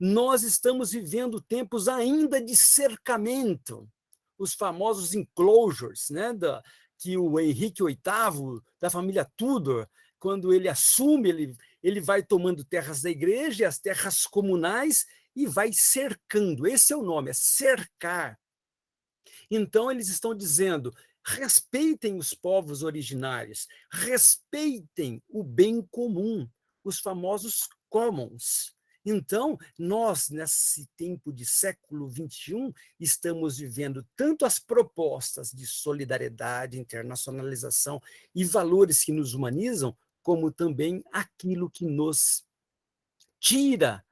nós estamos vivendo tempos ainda de cercamento, os famosos enclosures, né, que o Henrique VIII, da família Tudor, quando ele assume, ele vai tomando terras da igreja e as terras comunais e vai cercando. Esse é o nome, é cercar. Então, eles estão dizendo: respeitem os povos originários, respeitem o bem comum, os famosos commons. Então, nós, nesse tempo de século XXI, estamos vivendo tanto as propostas de solidariedade, internacionalização e valores que nos humanizam, como também aquilo que nos tira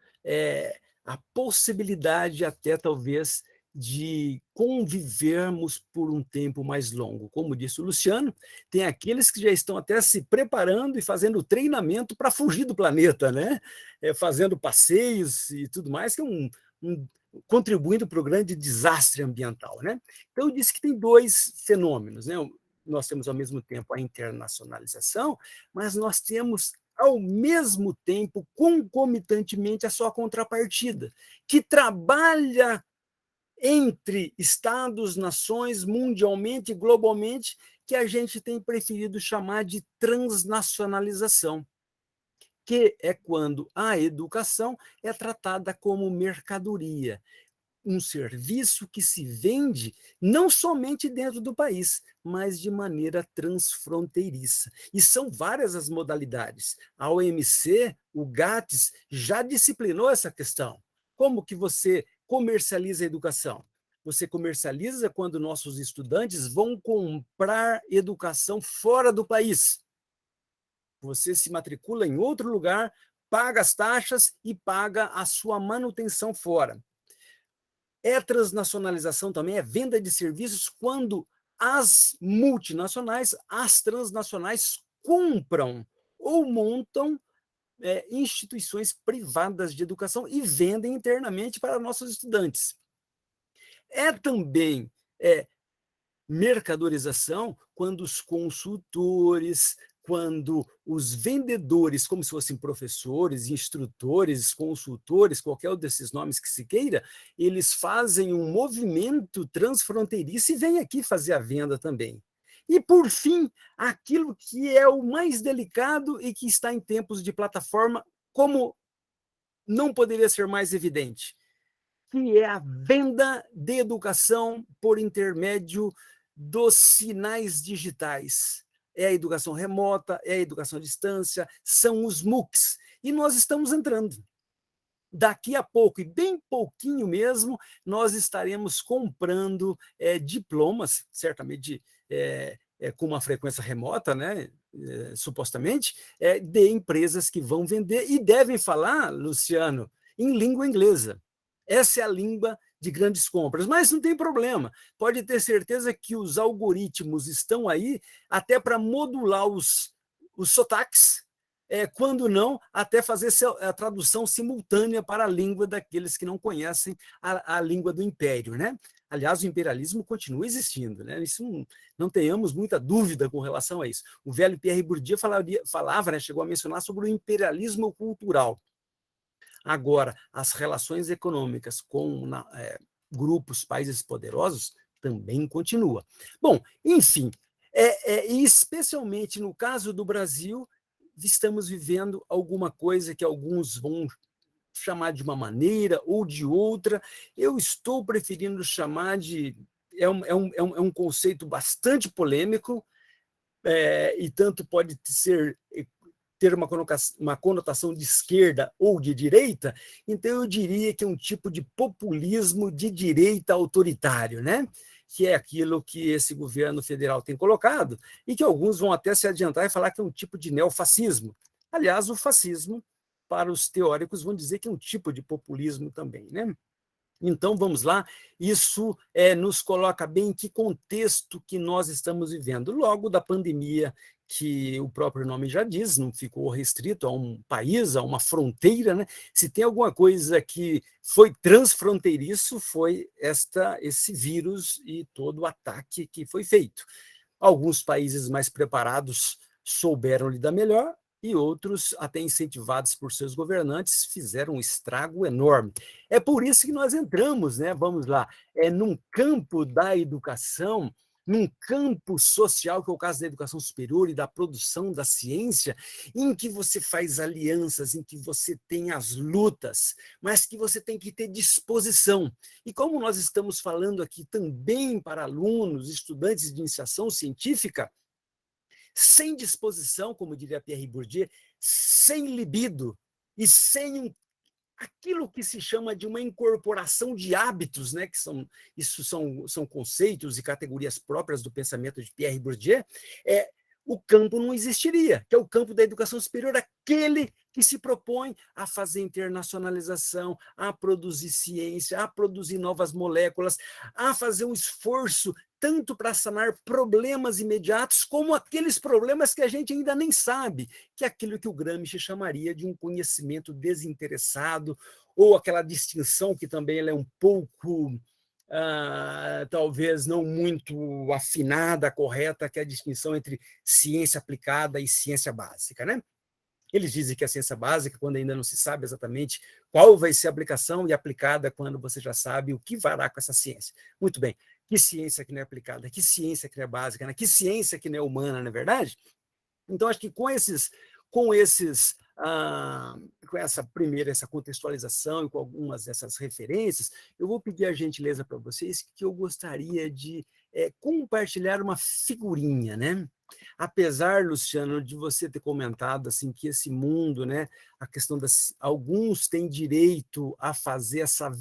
a possibilidade até, talvez, de convivermos por um tempo mais longo. Como disse o Luciano, tem aqueles que já estão até se preparando e fazendo treinamento para fugir do planeta, né? Fazendo passeios e tudo mais, que é contribuindo para o grande desastre ambiental, né? Então, eu disse que tem dois fenômenos, né? Nós temos, ao mesmo tempo, a internacionalização, mas nós temos, ao mesmo tempo, concomitantemente, a sua contrapartida, que trabalha entre estados, nações, mundialmente e globalmente, que a gente tem preferido chamar de transnacionalização, que é quando a educação é tratada como mercadoria, um serviço que se vende não somente dentro do país, mas de maneira transfronteiriça. E são várias as modalidades. A OMC, o GATS, já disciplinou essa questão. Como que você comercializa a educação? Você comercializa quando nossos estudantes vão comprar educação fora do país. Você se matricula em outro lugar, paga as taxas e paga a sua manutenção fora. É transnacionalização também, é venda de serviços quando as multinacionais, as transnacionais, compram ou montam instituições privadas de educação e vendem internamente para nossos estudantes. É também mercadorização quando os consultores, quando os vendedores, como se fossem professores, instrutores, consultores, qualquer um desses nomes que se queira, eles fazem um movimento transfronteiriço e vêm aqui fazer a venda também. E, por fim, aquilo que é o mais delicado e que está em tempos de plataforma, como não poderia ser mais evidente, que é a venda de educação por intermédio dos sinais digitais. É a educação remota, é a educação à distância, são os MOOCs. E nós estamos entrando. Daqui a pouco, e bem pouquinho mesmo, nós estaremos comprando diplomas, certamente com uma frequência remota, né? Supostamente, de empresas que vão vender e devem falar, Luciano, em língua inglesa. Essa é a língua de grandes compras, mas não tem problema. Pode ter certeza que os algoritmos estão aí até para modular os sotaques, quando não, até fazer a tradução simultânea para a língua daqueles que não conhecem a língua do império, né? Aliás, o imperialismo continua existindo, né? Isso não tenhamos muita dúvida com relação a isso. O velho Pierre Bourdieu falava, né, chegou a mencionar sobre o imperialismo cultural. Agora, as relações econômicas com grupos, países poderosos, também continua. Bom, enfim, e especialmente no caso do Brasil, estamos vivendo alguma coisa que alguns vão chamar de uma maneira ou de outra. Eu estou preferindo chamar de... É um conceito bastante polêmico, e tanto pode ter uma conotação de esquerda ou de direita, então eu diria que é um tipo de populismo de direita autoritário, né? Que é aquilo que esse governo federal tem colocado, e que alguns vão até se adiantar e falar que é um tipo de neofascismo. Aliás, o fascismo, para os teóricos, vão dizer que é um tipo de populismo também, né? Então, vamos lá, isso nos coloca bem em que contexto que nós estamos vivendo. Logo da pandemia, que o próprio nome já diz, não ficou restrito a um país, a uma fronteira, né? Se tem alguma coisa que foi transfronteiriço, foi esse vírus e todo o ataque que foi feito. Alguns países mais preparados souberam lidar melhor, e outros, até incentivados por seus governantes, fizeram um estrago enorme. É por isso que nós entramos, né? Vamos lá, num campo da educação, num campo social, que é o caso da educação superior e da produção da ciência, em que você faz alianças, em que você tem as lutas, mas que você tem que ter disposição. E como nós estamos falando aqui também para alunos, estudantes de iniciação científica, sem disposição, como diria Pierre Bourdieu, sem libido e sem aquilo que se chama de uma incorporação de hábitos, né, que são conceitos e categorias próprias do pensamento de Pierre Bourdieu, o campo não existiria, que é o campo da educação superior, aquele que se propõe a fazer internacionalização, a produzir ciência, a produzir novas moléculas, a fazer um esforço tanto para sanar problemas imediatos, como aqueles problemas que a gente ainda nem sabe, que é aquilo que o Gramsci chamaria de um conhecimento desinteressado, ou aquela distinção que também ela é um pouco... talvez não muito afinada, correta, que é a distinção entre ciência aplicada e ciência básica, né? Eles dizem que a ciência básica, quando ainda não se sabe exatamente qual vai ser a aplicação, e aplicada quando você já sabe o que fará com essa ciência. Muito bem, que ciência que não é aplicada, que ciência que não é básica, né? Que ciência que não é humana, não é verdade? Então, acho que com essa contextualização e com algumas dessas referências, eu vou pedir a gentileza para vocês que eu gostaria de compartilhar uma figurinha, né? Apesar, Luciano, de você ter comentado assim que esse mundo, né, a questão alguns têm direito a fazer essa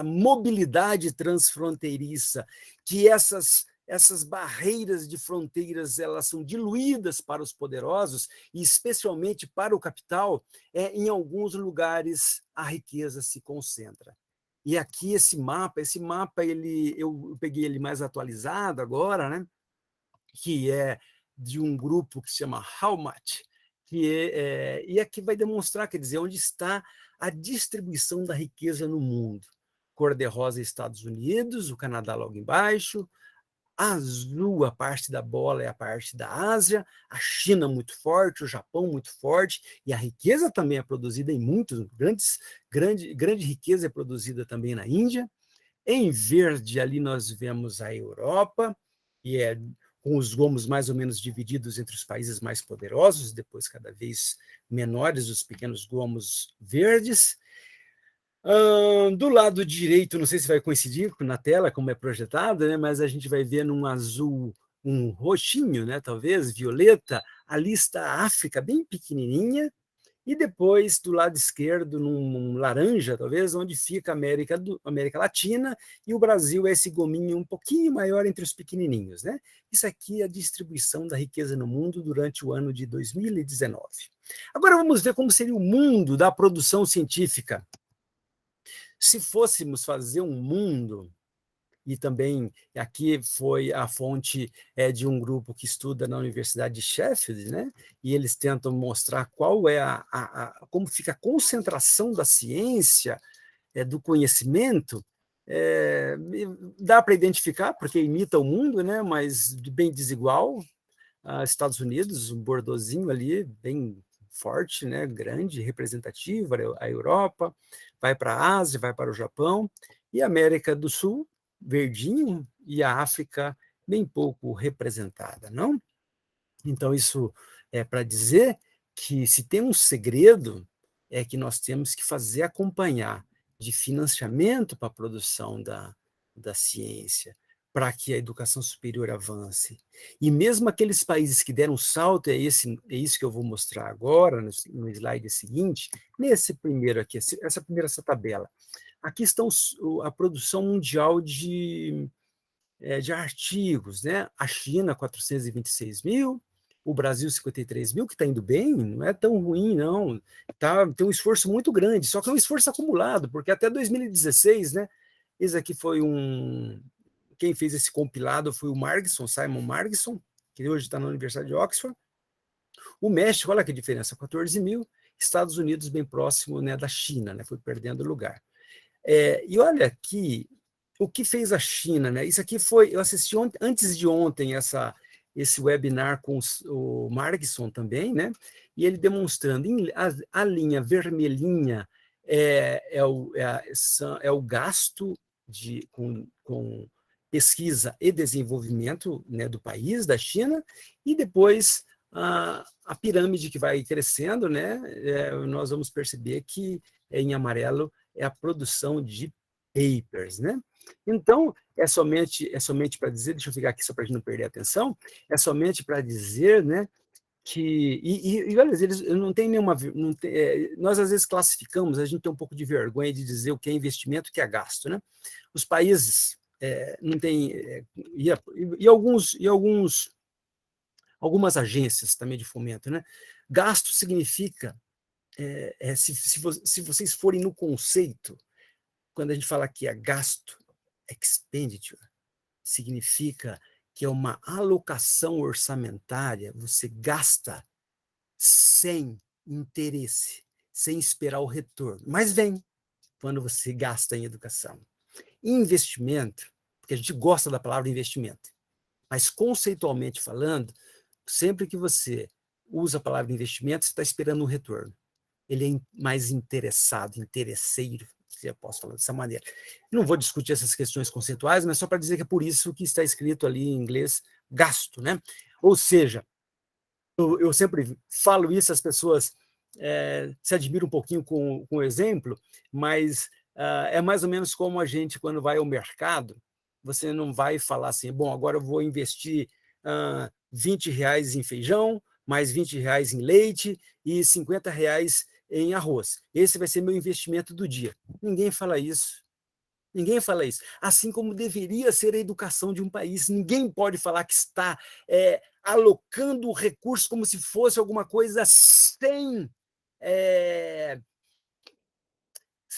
mobilidade transfronteiriça, que essas barreiras de fronteiras elas são diluídas para os poderosos e especialmente para o capital, em alguns lugares a riqueza se concentra. E aqui esse mapa eu peguei ele mais atualizado agora, né? Que é de um grupo que se chama How Much, e aqui vai demonstrar, quer dizer, onde está a distribuição da riqueza no mundo. Cor-de-rosa, Estados Unidos, o Canadá logo embaixo, azul, a parte da bola é a parte da Ásia, a China muito forte, o Japão muito forte, e a riqueza também é produzida em muitos, grande riqueza é produzida também na Índia. Em verde, ali nós vemos a Europa, e com os gomos mais ou menos divididos entre os países mais poderosos, depois cada vez menores os pequenos gomos verdes. Do lado direito, não sei se vai coincidir na tela, como é projetado, né, mas a gente vai ver num azul, um roxinho, né, talvez, violeta, ali está a África, bem pequenininha, e depois, do lado esquerdo, num laranja, talvez, onde fica a América Latina, e o Brasil é esse gominho um pouquinho maior entre os pequenininhos, né? Isso aqui é a distribuição da riqueza no mundo durante o ano de 2019. Agora vamos ver como seria o mundo da produção científica. Se fôssemos fazer um mundo, e também aqui foi a fonte de um grupo que estuda na Universidade de Sheffield, né? E eles tentam mostrar qual é como fica a concentração da ciência, do conhecimento. Dá para identificar, porque imita o mundo, né? Mas bem desigual. Estados Unidos, um bordozinho ali, bem forte, né? Grande, representativo, a Europa, vai para a Ásia, vai para o Japão, e a América do Sul, verdinho, e a África bem pouco representada, não? Então, isso é para dizer que se tem um segredo, é que nós temos que fazer acompanhar de financiamento para a produção da ciência, para que a educação superior avance. E mesmo aqueles países que deram salto, é isso que eu vou mostrar agora, no slide seguinte, nesse primeiro aqui, essa tabela. Aqui estão a produção mundial de artigos, né? A China, 426 mil, o Brasil, 53 mil, que está indo bem, não é tão ruim, não. Tem um esforço muito grande, só que é um esforço acumulado, porque até 2016, né? Esse aqui foi quem fez esse compilado foi o Simon Margson, que hoje está na Universidade de Oxford. O México, olha que diferença, 14 mil, Estados Unidos bem próximo, né, da China, né, foi perdendo lugar. E olha aqui, o que fez a China, né? Isso aqui eu assisti antes de ontem esse webinar com o Margson também, né? E ele demonstrando, a linha vermelhinha é o gasto com pesquisa e desenvolvimento, né, do país, da China, e depois a pirâmide que vai crescendo, né, nós vamos perceber que em amarelo é a produção de papers, né? Então, é somente para dizer, deixa eu ficar aqui só para a gente não perder a atenção, é somente para dizer, né, que, olha, eles não tem nenhuma, nós às vezes classificamos, a gente tem um pouco de vergonha de dizer o que é investimento e o que é gasto, né? Os países não têm, algumas agências também de fomento, né? Gasto significa, se vocês forem no conceito, quando a gente fala que é gasto, expenditure, significa que é uma alocação orçamentária, você gasta sem interesse, sem esperar o retorno, mas vem quando você gasta em educação. Investimento, porque a gente gosta da palavra investimento, mas conceitualmente falando, sempre que você usa a palavra investimento, você está esperando um retorno. Ele é mais interessado, interesseiro, se eu posso falar dessa maneira. Não vou discutir essas questões conceituais, mas só para dizer que é por isso que está escrito ali em inglês gasto, né? Ou seja, eu sempre falo isso, as pessoas se admiram um pouquinho com o exemplo, mas é mais ou menos como a gente, quando vai ao mercado, você não vai falar assim, bom, agora eu vou investir R$20 em feijão, mais R$20 em leite e R$50 em arroz. Esse vai ser meu investimento do dia. Ninguém fala isso. Ninguém fala isso. Assim como deveria ser a educação de um país. Ninguém pode falar que está alocando o recurso como se fosse alguma coisa sem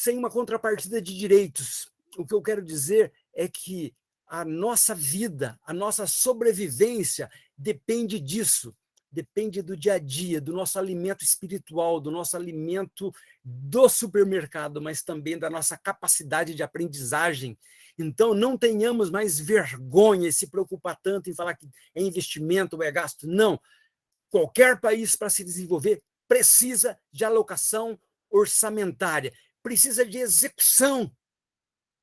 uma contrapartida de direitos. O que eu quero dizer é que a nossa vida, a nossa sobrevivência depende disso, depende do dia a dia, do nosso alimento espiritual, do nosso alimento do supermercado, mas também da nossa capacidade de aprendizagem. Então, não tenhamos mais vergonha e se preocupar tanto em falar que é investimento ou é gasto. Não. Qualquer país, para se desenvolver, precisa de alocação orçamentária, precisa de execução.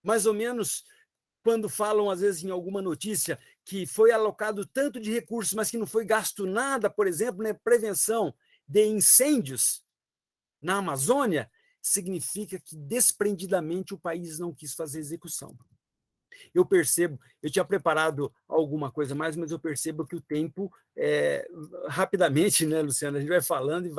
Mais ou menos quando falam, às vezes, em alguma notícia, que foi alocado tanto de recursos, mas que não foi gasto nada, por exemplo, na prevenção de incêndios na Amazônia, significa que, desprendidamente, o país não quis fazer execução. Eu percebo, eu tinha preparado alguma coisa mais, mas eu percebo que o tempo, rapidamente, né, Luciana, a gente vai falando e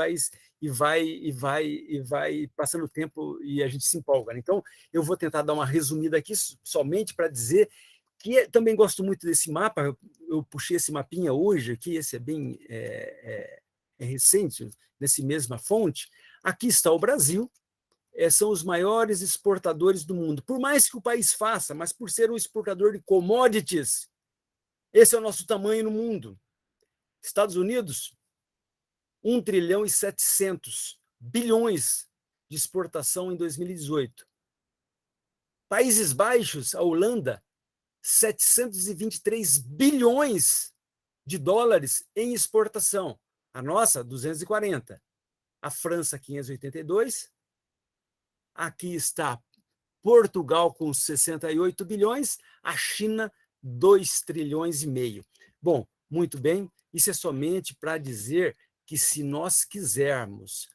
vai passando o tempo e a gente se empolga. Então, eu vou tentar dar uma resumida aqui, somente para dizer que também gosto muito desse mapa, eu puxei esse mapinha hoje aqui, esse é bem recente, nessa mesma fonte. Aqui está o Brasil, são os maiores exportadores do mundo. Por mais que o país faça, mas por ser um exportador de commodities, esse é o nosso tamanho no mundo. Estados Unidos, 1 trilhão e 700 bilhões de exportação em 2018. Países Baixos, a Holanda, 723 bilhões de dólares em exportação. A nossa, 240. A França, 582. Aqui está Portugal com 68 bilhões, a China 2 trilhões e meio. Bom, muito bem, isso é somente para dizer que se nós quisermos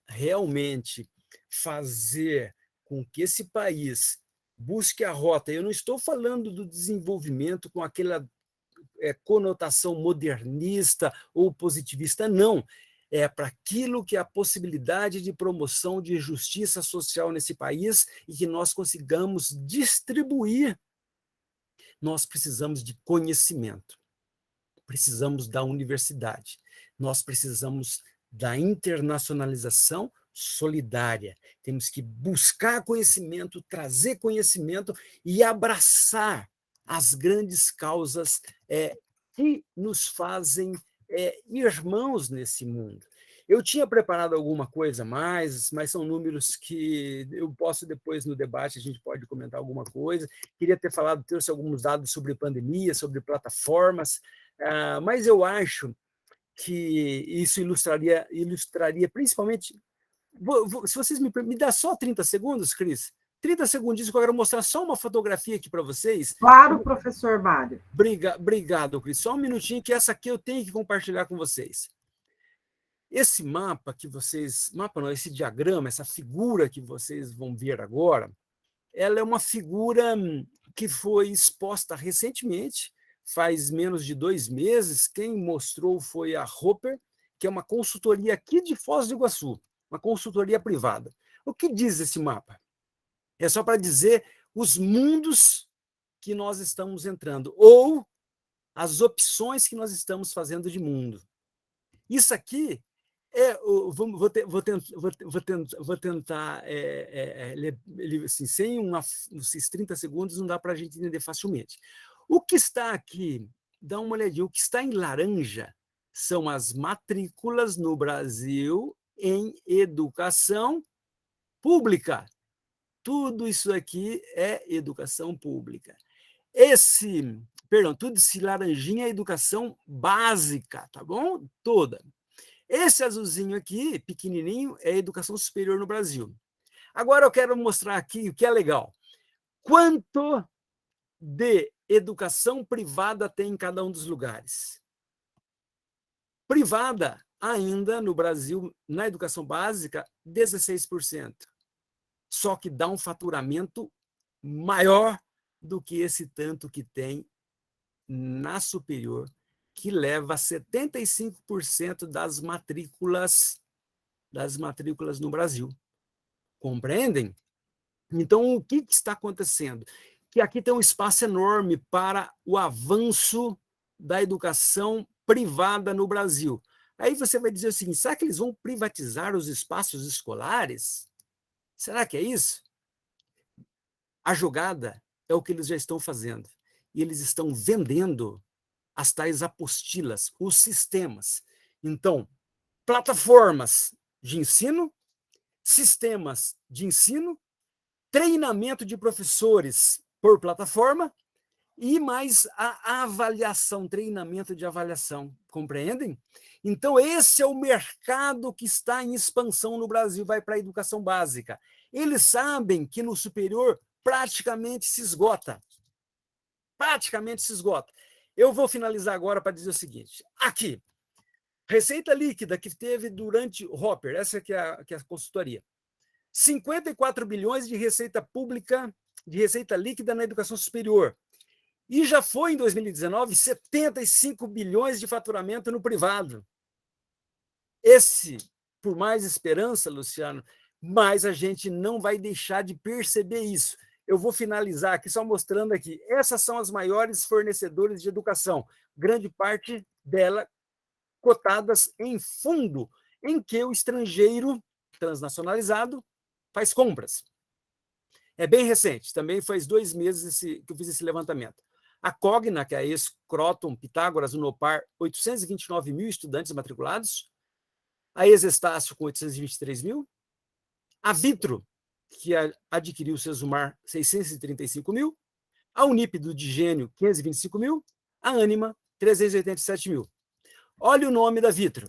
realmente fazer com que esse país busque a rota. Eu não estou falando do desenvolvimento com aquela conotação modernista ou positivista, não. É para aquilo que é a possibilidade de promoção de justiça social nesse país e que nós consigamos distribuir. Nós precisamos de conhecimento, precisamos da universidade, nós precisamos da internacionalização solidária. Temos que buscar conhecimento, trazer conhecimento e abraçar as grandes causas que nos fazem irmãos nesse mundo. Eu tinha preparado alguma coisa mais, mas são números que eu posso depois, no debate, a gente pode comentar alguma coisa. Queria ter falado, trouxe alguns dados sobre pandemia, sobre plataformas, mas eu acho que isso ilustraria principalmente... Se vocês me dão só 30 segundos, Cris, 30 segundinhos que eu quero mostrar só uma fotografia aqui para vocês. Claro, professor Mário. Obrigado, Cris. Só um minutinho, que essa aqui eu tenho que compartilhar com vocês. Esse mapa que vocês... Mapa não, esse diagrama, essa figura que vocês vão ver agora, ela é uma figura que foi exposta recentemente, faz menos de 2 meses. Quem mostrou foi a Hopper, que é uma consultoria aqui de Foz do Iguaçu, uma consultoria privada. O que diz esse mapa? É só para dizer os mundos que nós estamos entrando, ou as opções que nós estamos fazendo de mundo. Isso aqui vou tentar assim, sem esses 30 segundos, não dá para a gente entender facilmente. O que está aqui, dá uma olhadinha, o que está em laranja são as matrículas no Brasil em educação pública. Tudo isso aqui é educação pública. Tudo esse laranjinha é educação básica, tá bom? Toda. Esse azulzinho aqui, pequenininho, é educação superior no Brasil. Agora eu quero mostrar aqui o que é legal. Quanto de educação privada tem em cada um dos lugares? Privada, ainda no Brasil, na educação básica, 16%. Só que dá um faturamento maior do que esse tanto que tem na superior, que leva a 75% das matrículas no Brasil. Compreendem? Então, o que está acontecendo? Que aqui tem um espaço enorme para o avanço da educação privada no Brasil. Aí você vai dizer o seguinte: será que eles vão privatizar os espaços escolares? Será que é isso? A jogada é o que eles já estão fazendo. E eles estão vendendo as tais apostilas, os sistemas. Então, plataformas de ensino, sistemas de ensino, treinamento de professores por plataforma e mais a avaliação, treinamento de avaliação. Compreendem? Então, esse é o mercado que está em expansão no Brasil, vai para a educação básica. Eles sabem que no superior praticamente se esgota. Praticamente se esgota. Eu vou finalizar agora para dizer o seguinte. Aqui, receita líquida que teve durante Hopper, essa que é a consultoria. 54 bilhões de receita pública, de receita líquida na educação superior. E já foi, em 2019, 75 bilhões de faturamento no privado. Esse, por mais esperança, Luciano, mas a gente não vai deixar de perceber isso. Eu vou finalizar aqui só mostrando aqui. Essas são as maiores fornecedoras de educação, grande parte dela cotadas em fundo, em que o estrangeiro transnacionalizado faz compras. É bem recente, também faz 2 meses que eu fiz esse levantamento. A Cogna, que é a ex-Croton, Pitágoras, Unopar, 829 mil estudantes matriculados. A ex-Estácio, com 823 mil. A Vitro, que adquiriu o Sesumar, 635 mil. A Unip do Digênio, 525 mil. A Ânima, 387 mil. Olha o nome da Vitro.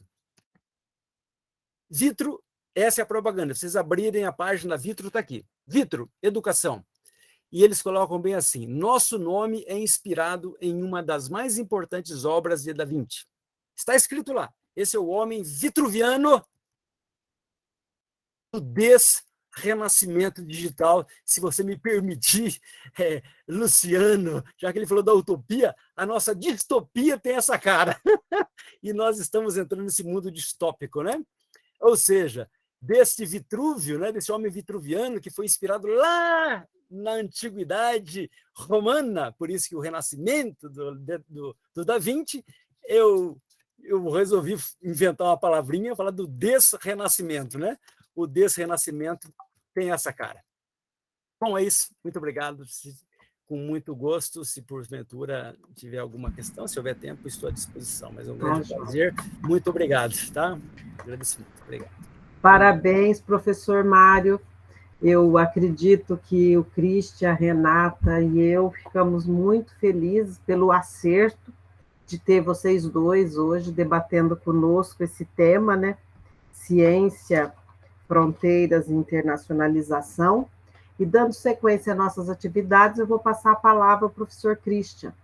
Vitro, essa é a propaganda. Vocês abrirem a página, Vitro está aqui. Vitro, educação. E eles colocam bem assim: nosso nome é inspirado em uma das mais importantes obras de Da Vinci. Está escrito lá. Esse é o homem vitruviano renascimento digital, se você me permitir, Luciano, já que ele falou da utopia, a nossa distopia tem essa cara. E nós estamos entrando nesse mundo distópico, né? Ou seja, desse Vitrúvio, né, desse homem vitruviano que foi inspirado lá na antiguidade romana, por isso que o renascimento do Da Vinci, eu resolvi inventar uma palavrinha, falar do desrenascimento, né? O desrenascimento tem essa cara. Bom, é isso. Muito obrigado. Com muito gosto. Se porventura tiver alguma questão, se houver tempo, estou à disposição. Mas é um grande prazer. Muito obrigado, tá? Agradecimento. Obrigado. Parabéns, professor Mário. Eu acredito que o Cristian, a Renata e eu ficamos muito felizes pelo acerto de ter vocês dois hoje debatendo conosco esse tema, né? Ciência, fronteiras e internacionalização. E dando sequência às nossas atividades, eu vou passar a palavra ao professor Cristian.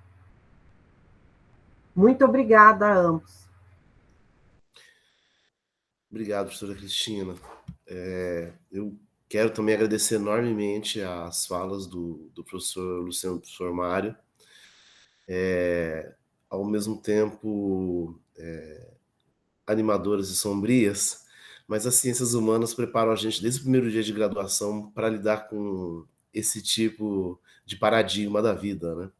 Muito obrigada a ambos. Obrigado, professora Cristina. Eu quero também agradecer enormemente as falas do professor Luciano e do professor Mário. Ao mesmo tempo, animadoras e sombrias, mas as ciências humanas preparam a gente desde o primeiro dia de graduação para lidar com esse tipo de paradigma da vida, né?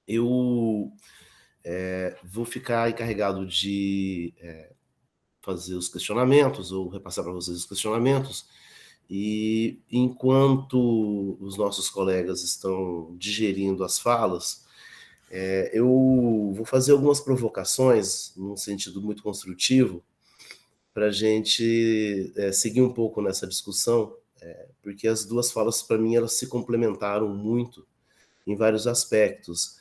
Eu vou ficar encarregado de fazer os questionamentos ou repassar para vocês os questionamentos, e enquanto os nossos colegas estão digerindo as falas, eu vou fazer algumas provocações num sentido muito construtivo para a gente seguir um pouco nessa discussão, porque as duas falas, para mim, elas se complementaram muito em vários aspectos.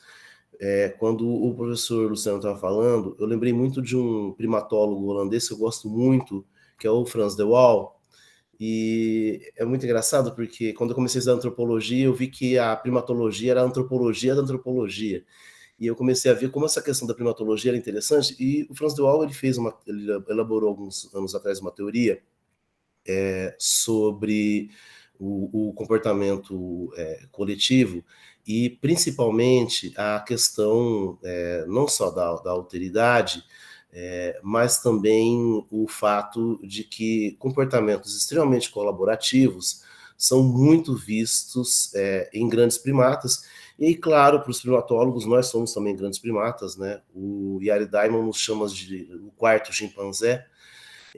Quando o professor Luciano estava falando, eu lembrei muito de um primatólogo holandês que eu gosto muito, que é o Frans de Waal, e é muito engraçado porque quando eu comecei a estudar antropologia, eu vi que a primatologia era a antropologia da antropologia. E eu comecei a ver como essa questão da primatologia era interessante, e o Frans de Waal ele elaborou alguns anos atrás uma teoria sobre o comportamento coletivo, e principalmente a questão não só da alteridade, mas também o fato de que comportamentos extremamente colaborativos são muito vistos em grandes primatas. E, claro, para os primatólogos, nós somos também grandes primatas, né? O Yari Diamond nos chama de o quarto chimpanzé,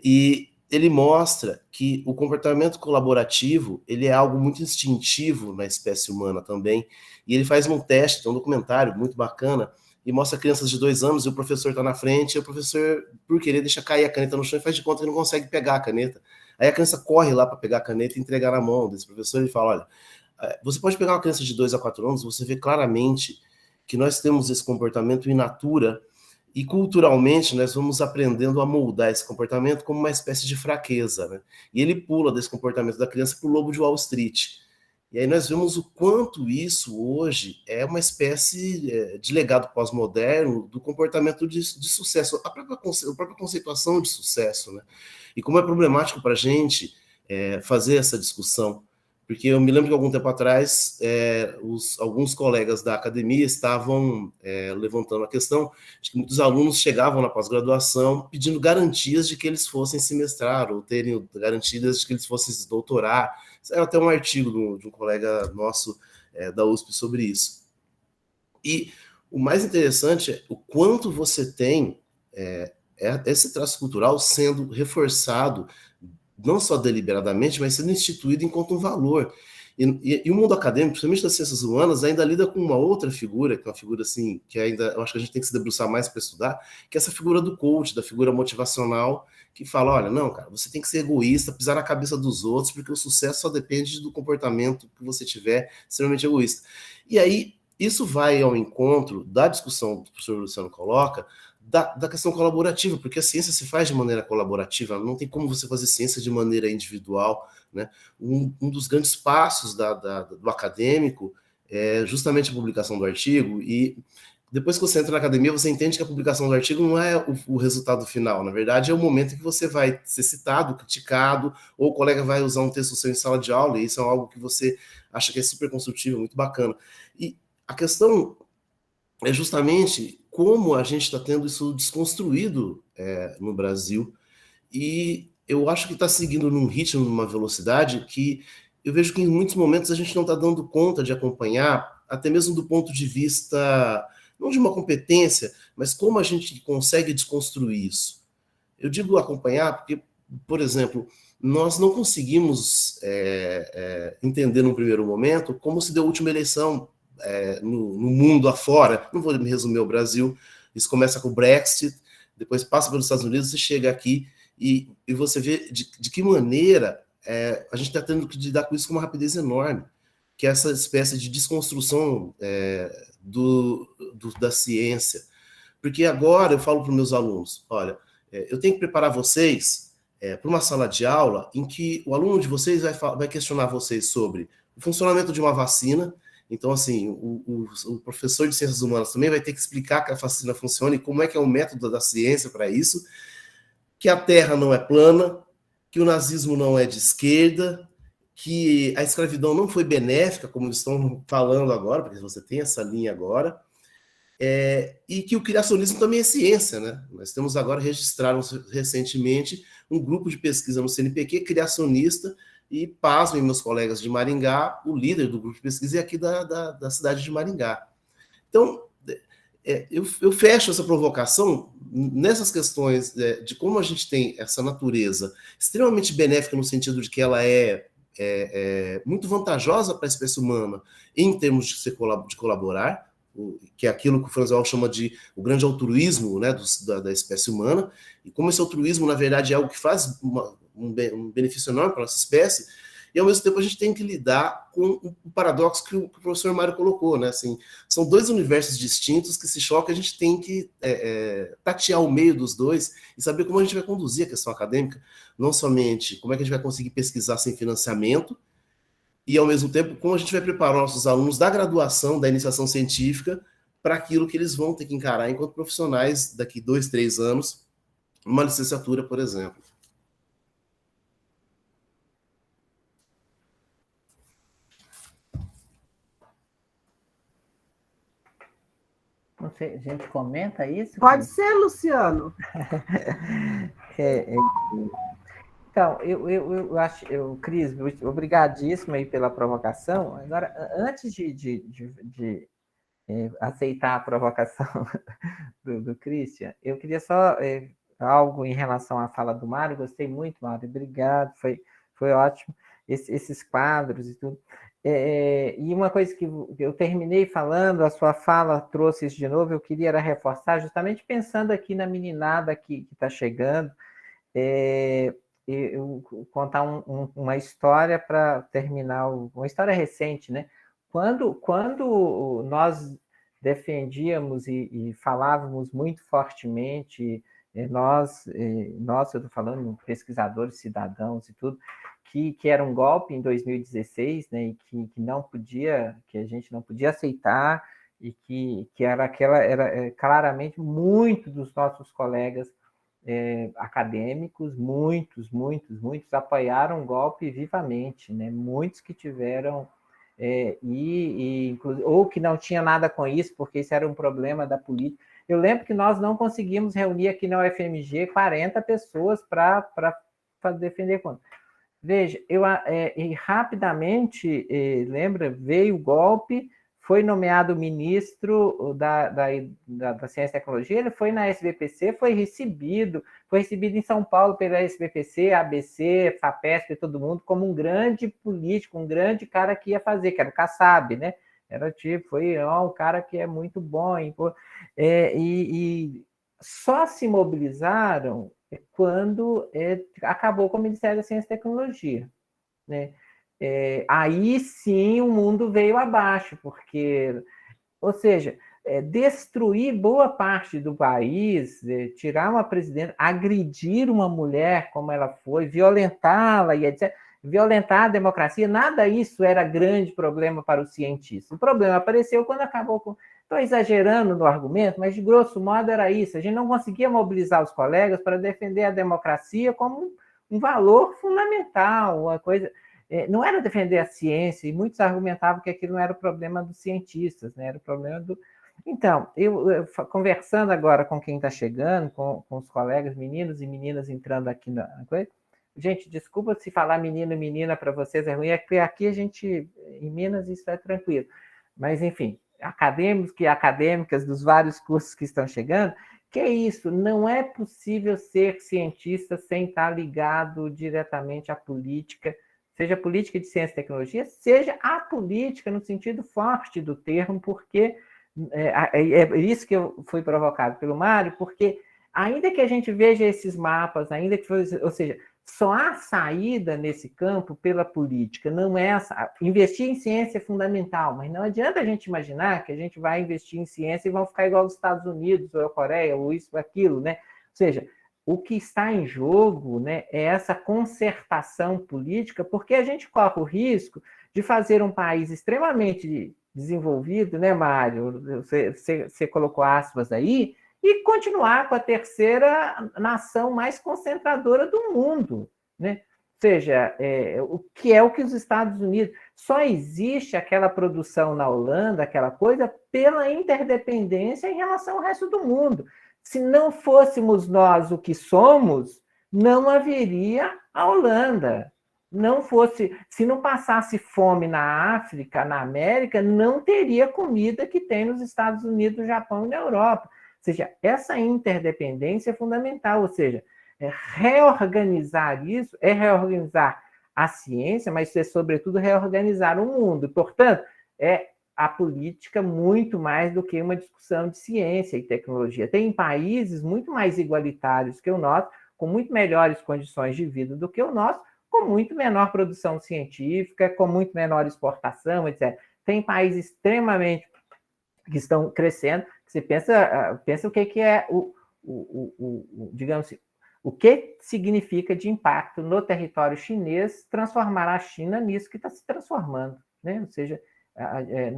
e ele mostra que o comportamento colaborativo ele é algo muito instintivo na espécie humana também, e ele faz um teste, tem um documentário muito bacana, e mostra crianças de 2 anos, e o professor está na frente, e o professor, por querer, deixa cair a caneta no chão e faz de conta que não consegue pegar a caneta. Aí a criança corre lá para pegar a caneta e entregar na mão desse professor, e fala, olha, você pode pegar uma criança de 2 a 4 anos, você vê claramente que nós temos esse comportamento in natura, e culturalmente nós vamos aprendendo a moldar esse comportamento como uma espécie de fraqueza, né? E ele pula desse comportamento da criança para o lobo de Wall Street. E aí nós vemos o quanto isso hoje é uma espécie de legado pós-moderno do comportamento de sucesso, a própria conceituação de sucesso, né? E como é problemático para a gente fazer essa discussão. Porque eu me lembro que algum tempo atrás, alguns colegas da academia estavam levantando a questão de que muitos alunos chegavam na pós-graduação pedindo garantias de que eles fossem se mestrar, ou terem garantias de que eles fossem se doutorar. Saiu até um artigo de um colega nosso da USP sobre isso. E o mais interessante é o quanto você tem esse traço cultural sendo reforçado não só deliberadamente, mas sendo instituído enquanto um valor. E o mundo acadêmico, principalmente das ciências humanas, ainda lida com uma outra figura, que é uma figura assim, que ainda eu acho que a gente tem que se debruçar mais para estudar, que é essa figura do coach, da figura motivacional, que fala, olha, não, cara, você tem que ser egoísta, pisar na cabeça dos outros, porque o sucesso só depende do comportamento que você tiver, extremamente egoísta. E aí, isso vai ao encontro da discussão que o professor Luciano coloca, da questão colaborativa, porque a ciência se faz de maneira colaborativa, não tem como você fazer ciência de maneira individual, né? Um dos grandes passos do acadêmico é justamente a publicação do artigo, e depois que você entra na academia, você entende que a publicação do artigo não é o resultado final. Na verdade, é o momento em que você vai ser citado, criticado, ou o colega vai usar um texto seu em sala de aula, e isso é algo que você acha que é super construtivo, muito bacana. E a questão é justamente como a gente está tendo isso desconstruído no Brasil, e eu acho que está seguindo num ritmo, numa velocidade que eu vejo que em muitos momentos a gente não está dando conta de acompanhar, até mesmo do ponto de vista, não de uma competência, mas como a gente consegue desconstruir isso. Eu digo acompanhar porque, por exemplo, nós não conseguimos entender num primeiro momento como se deu a última eleição no mundo afora. Não vou me resumir ao Brasil, isso começa com o Brexit, depois passa pelos Estados Unidos e chega aqui, e você vê de que maneira a gente está tendo que lidar com isso com uma rapidez enorme, que é essa espécie de desconstrução da ciência. Porque agora eu falo para os meus alunos, olha, eu tenho que preparar vocês para uma sala de aula em que o aluno de vocês vai questionar vocês sobre o funcionamento de uma vacina. Então, assim, o professor de ciências humanas também vai ter que explicar que a vacina funciona e como é que é o método da ciência para isso, que a Terra não é plana, que o nazismo não é de esquerda, que a escravidão não foi benéfica, como estão falando agora, porque você tem essa linha agora, e que o criacionismo também é ciência, né? Nós temos agora registrado recentemente um grupo de pesquisa no CNPq criacionista, e pasmem meus colegas de Maringá, o líder do grupo de pesquisa é aqui da cidade de Maringá. Então, eu fecho essa provocação nessas questões de como a gente tem essa natureza extremamente benéfica no sentido de que ela é muito vantajosa para a espécie humana em termos de colaborar, que é aquilo que o Franz Walton chama de o grande altruísmo, né, da espécie humana, e como esse altruísmo, na verdade, é algo que faz um benefício enorme para a nossa espécie, e ao mesmo tempo a gente tem que lidar com o paradoxo que o professor Mário colocou, né? Assim, são dois universos distintos que se chocam, a gente tem que tatear o meio dos dois e saber como a gente vai conduzir a questão acadêmica, não somente como é que a gente vai conseguir pesquisar sem financiamento, e ao mesmo tempo como a gente vai preparar nossos alunos da graduação, da iniciação científica, para aquilo que eles vão ter que encarar enquanto profissionais daqui 2, 3 anos, uma licenciatura, por exemplo. Não sei, a gente comenta isso? Pode ser, Luciano. Então, eu acho, Cris, obrigadíssimo aí pela provocação. Agora, antes de aceitar a provocação do Christian, eu queria só algo em relação à fala do Mário. Gostei muito, Mário, obrigado, foi ótimo, esses quadros e tudo. E uma coisa que eu terminei falando, a sua fala trouxe isso de novo, eu queria reforçar, justamente pensando aqui na meninada que está chegando, eu contar uma história para terminar, uma história recente, né? Quando nós defendíamos e falávamos muito fortemente, nós eu estou falando pesquisadores, cidadãos e tudo, que era um golpe em 2016, né, e que não podia, que a gente não podia aceitar, e que era claramente muito dos nossos colegas acadêmicos, muitos apoiaram o golpe vivamente, né, muitos que tiveram ou que não tinha nada com isso, porque isso era um problema da política. Eu lembro que nós não conseguimos reunir aqui na UFMG 40 pessoas para defender contra. Veja, rapidamente, lembra, veio o golpe, foi nomeado ministro da Ciência e Tecnologia, ele foi na SBPC, foi recebido em São Paulo pela SBPC, ABC, FAPESP, todo mundo, como um grande político, um grande cara que ia fazer, que era o Kassab, né? Era foi um cara que é muito bom. E só se mobilizaram quando acabou com o Ministério da Ciência e Tecnologia, né? Aí sim o mundo veio abaixo, porque, ou seja, destruir boa parte do país, tirar uma presidenta, agredir uma mulher como ela foi, violentá-la e etc., violentar a democracia, nada isso era grande problema para os cientistas. O problema apareceu quando acabou com... Estou exagerando no argumento, mas de grosso modo era isso. A gente não conseguia mobilizar os colegas para defender a democracia como um valor fundamental, uma coisa. Não era defender a ciência, e muitos argumentavam que aquilo não era o problema dos cientistas, né? Era o problema do. Então, eu conversando agora com quem está chegando, com os colegas, meninos e meninas entrando aqui na coisa. Gente, desculpa se falar menino e menina para vocês é ruim, é que aqui a gente, em Minas, isso é tranquilo. Mas, enfim, acadêmicos e acadêmicas dos vários cursos que estão chegando, que é isso, não é possível ser cientista sem estar ligado diretamente à política, seja a política de ciência e tecnologia, seja a política no sentido forte do termo, porque é isso que eu fui provocado pelo Mário, porque ainda que a gente veja esses mapas, ainda que, ou seja, só há saída nesse campo pela política, não é investir em ciência é fundamental, mas não adianta a gente imaginar que a gente vai investir em ciência e vão ficar igual aos Estados Unidos, ou a Coreia, ou isso, ou aquilo, né? Ou seja, o que está em jogo, né, é essa concertação política, porque a gente corre o risco de fazer um país extremamente desenvolvido, né, Mário? Você colocou aspas aí, e continuar com a terceira nação mais concentradora do mundo, né? Ou seja, o que os Estados Unidos... Só existe aquela produção na Holanda, aquela coisa, pela interdependência em relação ao resto do mundo. Se não fôssemos nós o que somos, não haveria a Holanda. Se não passasse fome na África, na América, não teria comida que tem nos Estados Unidos, no Japão e na Europa. Ou seja, essa interdependência é fundamental, ou seja, reorganizar isso é reorganizar a ciência, mas é, sobretudo, reorganizar o mundo. E, portanto, é a política muito mais do que uma discussão de ciência e tecnologia. Tem países muito mais igualitários que o nosso, com muito melhores condições de vida do que o nosso, com muito menor produção científica, com muito menor exportação, etc. Tem países extremamente que estão crescendo. Você pensa o que é digamos assim, o que significa de impacto no território chinês transformar a China nisso que está se transformando, né? Ou seja,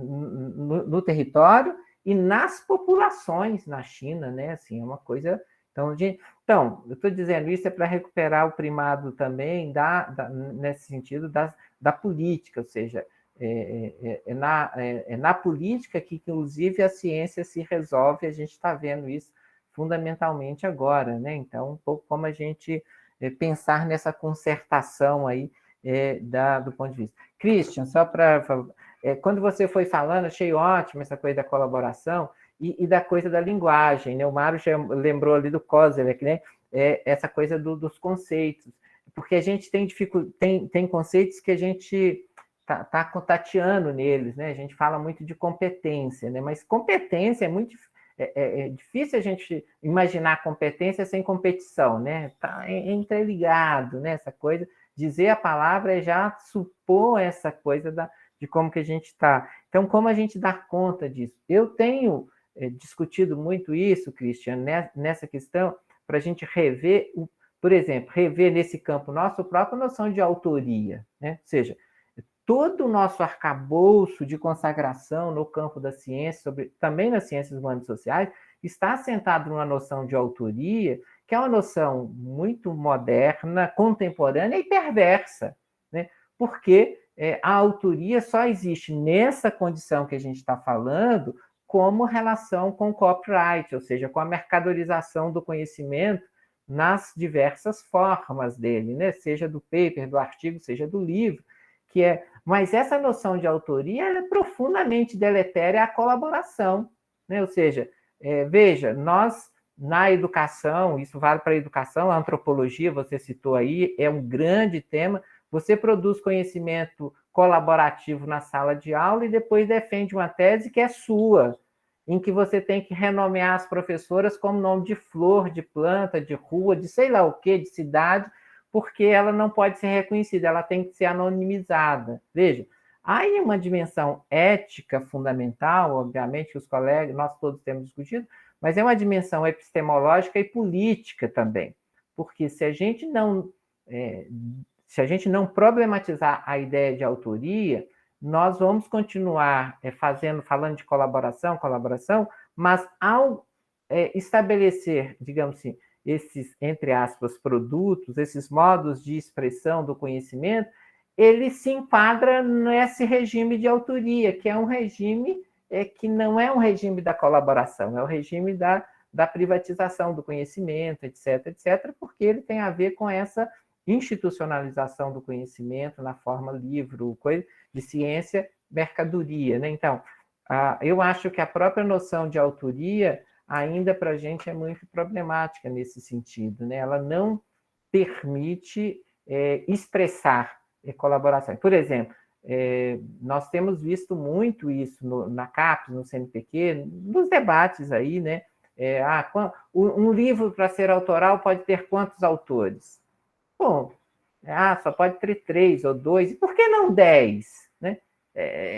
no território e nas populações na China, né? Assim, é uma coisa. Então, eu estou dizendo isso para recuperar o primado também nesse sentido da política, ou seja, na política que, inclusive, a ciência se resolve, a gente está vendo isso fundamentalmente agora, né? Então, um pouco como a gente pensar nessa concertação aí do ponto de vista. Christian, só para... quando você foi falando, achei ótimo essa coisa da colaboração e da coisa da linguagem, né? O Mário já lembrou ali do Koselleck, né? Essa coisa dos conceitos, porque a gente tem conceitos que a gente está tateando neles, né? A gente fala muito de competência, né? Mas competência é muito difícil a gente imaginar competência sem competição, né? Está entreligado, né? Essa coisa, dizer a palavra é já supor essa coisa de como que a gente está. Então, como a gente dá conta disso? Eu tenho discutido muito isso, Christian, nessa questão, para a gente rever, por exemplo, rever nesse campo nosso a própria noção de autoria, né? Ou seja, todo o nosso arcabouço de consagração no campo da ciência, também nas ciências humanas e sociais, está assentado numa noção de autoria, que é uma noção muito moderna, contemporânea e perversa, né? Porque a autoria só existe nessa condição que a gente está falando como relação com o copyright, ou seja, com a mercadorização do conhecimento nas diversas formas dele, né? Seja do paper, do artigo, seja do livro, mas essa noção de autoria é profundamente deletéria à colaboração, né? Ou seja, veja, nós na educação, isso vale para a educação, a antropologia, você citou aí, é um grande tema, você produz conhecimento colaborativo na sala de aula e depois defende uma tese que é sua, em que você tem que renomear as professoras como nome de flor, de planta, de rua, de sei lá o quê, de cidade, porque ela não pode ser reconhecida, ela tem que ser anonimizada. Veja, há aí uma dimensão ética fundamental, obviamente, que os colegas, nós todos temos discutido, mas é uma dimensão epistemológica e política também, porque se a gente não problematizar a ideia de autoria, nós vamos continuar falando de colaboração, mas ao estabelecer, digamos assim, esses, entre aspas, produtos, esses modos de expressão do conhecimento, ele se enquadra nesse regime de autoria, que é um regime que não é um regime da colaboração, é o regime da privatização do conhecimento, etc., porque ele tem a ver com essa institucionalização do conhecimento na forma livro, coisa de ciência, mercadoria, né? Então, eu acho que a própria noção de autoria ainda para a gente é muito problemática nesse sentido, né? Ela não permite expressar colaboração. Por exemplo, nós temos visto muito isso na CAPES, no CNPq, nos debates aí, né? Um livro para ser autoral pode ter quantos autores? Bom, só pode ter 3 ou 2, e por que não 10? Né?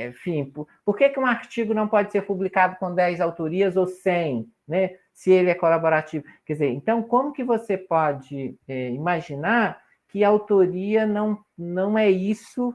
Enfim, por que um artigo não pode ser publicado com 10 autorias ou 100, né? Se ele é colaborativo? Quer dizer, então, como que você pode imaginar que a autoria não é isso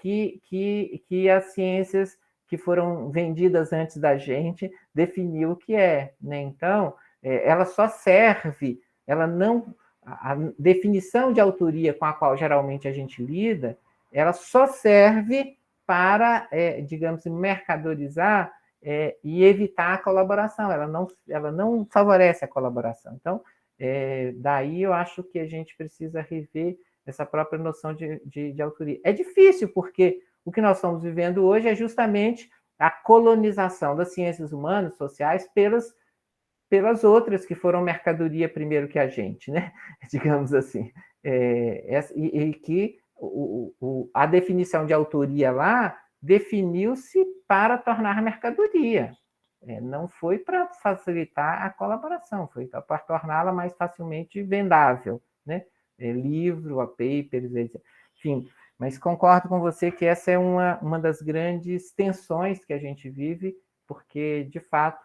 que as ciências que foram vendidas antes da gente definiu o que é, né? Então, ela só serve, ela não... A definição de autoria com a qual geralmente a gente lida, ela só serve para, digamos, mercadorizar e evitar a colaboração. Ela não favorece a colaboração. Então, daí eu acho que a gente precisa rever essa própria noção de autoria. É difícil, porque o que nós estamos vivendo hoje é justamente a colonização das ciências humanas, sociais, pelas outras que foram mercadoria primeiro que a gente, né? Digamos assim. E que a definição de autoria lá definiu-se para tornar mercadoria. Não foi para facilitar a colaboração, foi para torná-la mais facilmente vendável, né? Livro, a papers, etc. Enfim, mas concordo com você que essa é uma das grandes tensões que a gente vive, porque, de fato,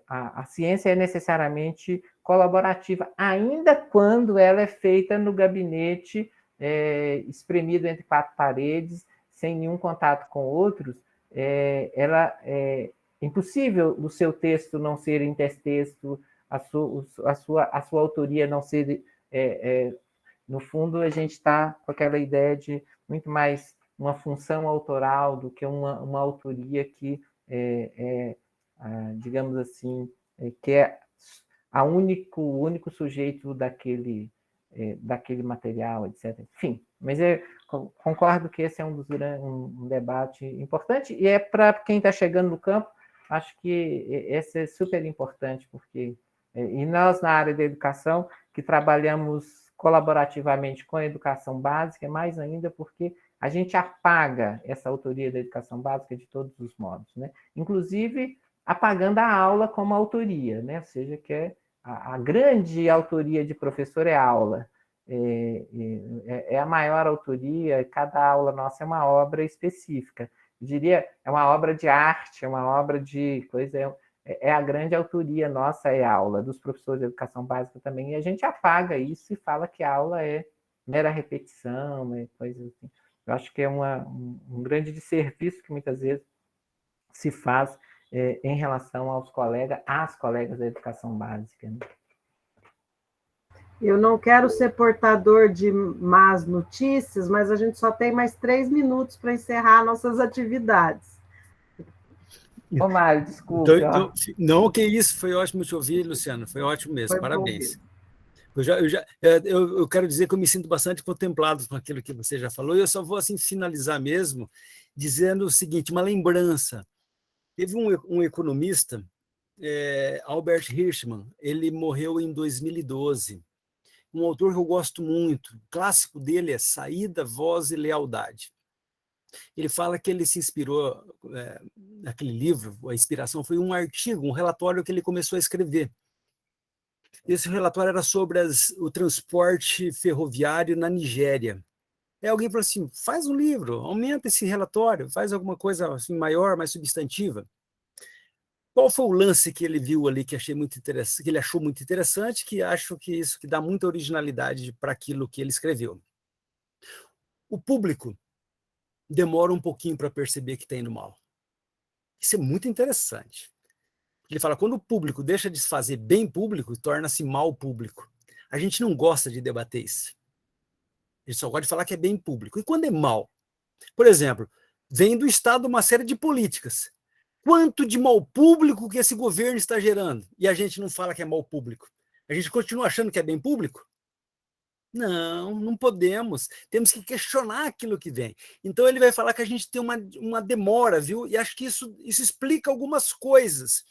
a ciência é necessariamente colaborativa, ainda quando ela é feita no gabinete, espremido entre 4 paredes, sem nenhum contato com outros. Ela é impossível o seu texto não ser intertexto, a sua autoria não ser... no fundo, a gente está com aquela ideia de muito mais uma função autoral do que uma autoria que digamos assim, que é o único sujeito daquele material, etc. Enfim, mas eu concordo que esse é um debate importante, e para quem está chegando no campo, acho que esse é super importante, porque e nós, na área da educação, que trabalhamos colaborativamente com a educação básica, mais ainda porque a gente apaga essa autoria da educação básica de todos os modos, né? Inclusive apagando a aula como autoria, né? Ou seja, que a grande autoria de professor é a aula. É a maior autoria, cada aula nossa é uma obra específica. Eu diria, é uma obra de arte, é uma obra de coisa... a grande autoria nossa é a aula, dos professores de educação básica também, e a gente apaga isso e fala que a aula é mera repetição, coisa assim. Eu acho que é um grande desserviço que muitas vezes se faz em relação às colegas da educação básica, né? Eu não quero ser portador de más notícias, mas a gente só tem mais 3 minutos para encerrar nossas atividades. Ô, Mário, desculpe. Não, que isso, foi ótimo te ouvir, Luciano, foi ótimo mesmo, foi parabéns. Eu quero dizer que eu me sinto bastante contemplado com aquilo que você já falou, e eu só vou assim finalizar mesmo dizendo o seguinte, uma lembrança. Teve um economista, Albert Hirschman, ele morreu em 2012, um autor que eu gosto muito, o clássico dele é Saída, Voz e Lealdade. Ele fala que ele se inspirou, naquele livro, a inspiração foi um artigo, um relatório que ele começou a escrever. Esse relatório era sobre o transporte ferroviário na Nigéria. Alguém falou assim, faz um livro, aumenta esse relatório, faz alguma coisa assim, maior, mais substantiva. Qual foi o lance que ele viu ali que achei muito interessante, que ele achou muito interessante, que acho que isso que dá muita originalidade para aquilo que ele escreveu? O público demora um pouquinho para perceber que está indo mal. Isso é muito interessante. Ele fala, quando o público deixa de se fazer bem público, torna-se mal público. A gente não gosta de debater isso. A gente só gosta de falar que é bem público. E quando é mal? Por exemplo, vem do Estado uma série de políticas. Quanto de mal público que esse governo está gerando? E a gente não fala que é mal público. A gente continua achando que é bem público? Não, não podemos. Temos que questionar aquilo que vem. Então, ele vai falar que a gente tem uma demora, viu? E acho que isso explica algumas coisas.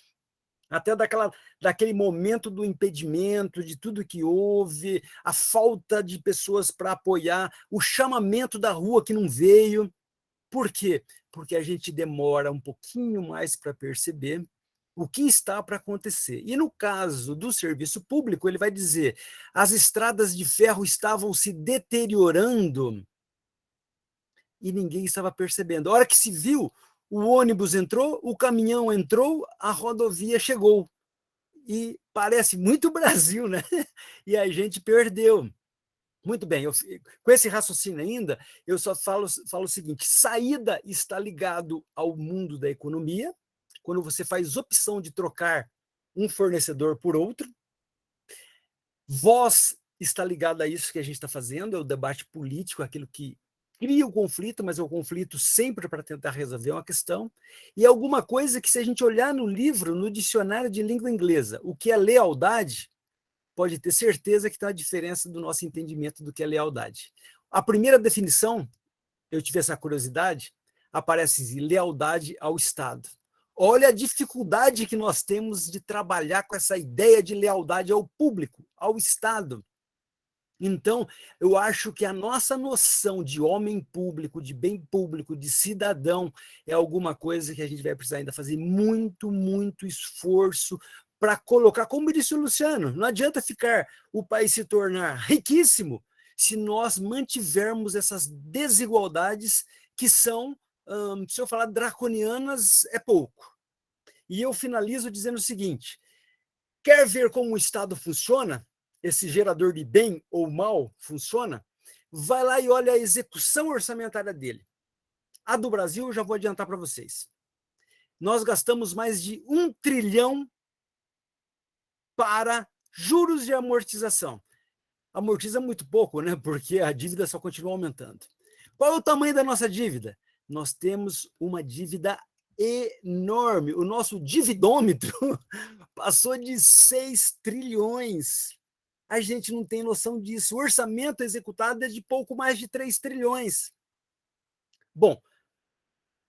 Até daquele momento do impedimento, de tudo que houve, a falta de pessoas para apoiar, o chamamento da rua que não veio. Por quê? Porque a gente demora um pouquinho mais para perceber o que está para acontecer. E no caso do serviço público, ele vai dizer, as estradas de ferro estavam se deteriorando e ninguém estava percebendo. A hora que se viu, o ônibus entrou, o caminhão entrou, a rodovia chegou. E parece muito Brasil, né? E a gente perdeu. Muito bem, com esse raciocínio ainda, eu só falo o seguinte, saída está ligado ao mundo da economia, quando você faz opção de trocar um fornecedor por outro. Voz está ligado a isso que a gente está fazendo, é o debate político, aquilo que cria o conflito, mas é o conflito sempre para tentar resolver uma questão. E alguma coisa que, se a gente olhar no livro, no dicionário de língua inglesa, o que é lealdade, pode ter certeza que tem uma diferença do nosso entendimento do que é lealdade. A primeira definição, eu tive essa curiosidade, aparece assim, lealdade ao Estado. Olha a dificuldade que nós temos de trabalhar com essa ideia de lealdade ao público, ao Estado. Então, eu acho que a nossa noção de homem público, de bem público, de cidadão, é alguma coisa que a gente vai precisar ainda fazer muito, muito esforço para colocar, como disse o Luciano, não adianta ficar o país se tornar riquíssimo se nós mantivermos essas desigualdades que são, se eu falar draconianas, é pouco. E eu finalizo dizendo o seguinte, quer ver como o Estado funciona? Esse gerador de bem ou mal funciona? Vai lá e olha a execução orçamentária dele. A do Brasil, eu já vou adiantar para vocês. Nós gastamos mais de 1 trilhão para juros de amortização. Amortiza muito pouco, né? Porque a dívida só continua aumentando. Qual é o tamanho da nossa dívida? Nós temos uma dívida enorme. O nosso dividômetro passou de 6 trilhões. A gente não tem noção disso. O orçamento executado é de pouco mais de 3 trilhões. Bom,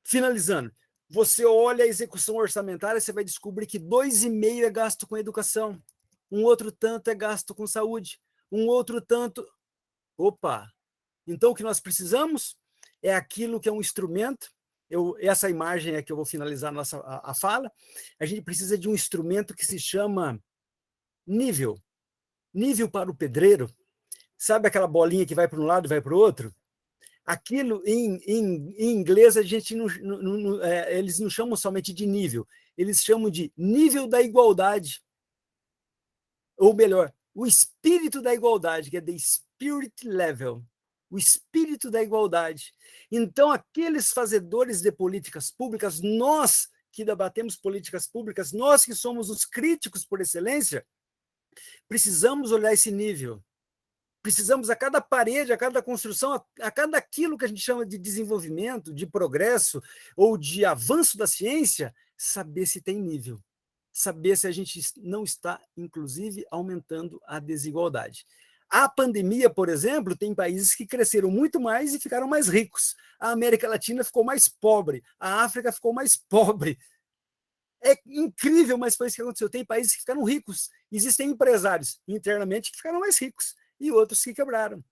finalizando, você olha a execução orçamentária, você vai descobrir que 2,5 é gasto com educação, um outro tanto é gasto com saúde, um outro tanto... Opa! Então, o que nós precisamos é aquilo que é um instrumento, essa imagem é que eu vou finalizar a fala, a gente precisa de um instrumento que se chama nível. Nível para o pedreiro, sabe aquela bolinha que vai para um lado e vai para o outro? Aquilo, em inglês, a gente eles não chamam somente de nível, eles chamam de nível da igualdade. Ou melhor, o espírito da igualdade, que é the spirit level, o espírito da igualdade. Então, aqueles fazedores de políticas públicas, nós que debatemos políticas públicas, nós que somos os críticos por excelência, precisamos olhar esse nível. Precisamos, a cada parede, a cada construção, a cada aquilo que a gente chama de desenvolvimento, de progresso ou de avanço da ciência, saber se tem nível. Saber se a gente não está, inclusive, aumentando a desigualdade. A pandemia, por exemplo, tem países que cresceram muito mais e ficaram mais ricos. A América Latina ficou mais pobre. A África ficou mais pobre. É incrível, mas foi isso que aconteceu. Tem países que ficaram ricos. Existem empresários internamente que ficaram mais ricos e outros que quebraram.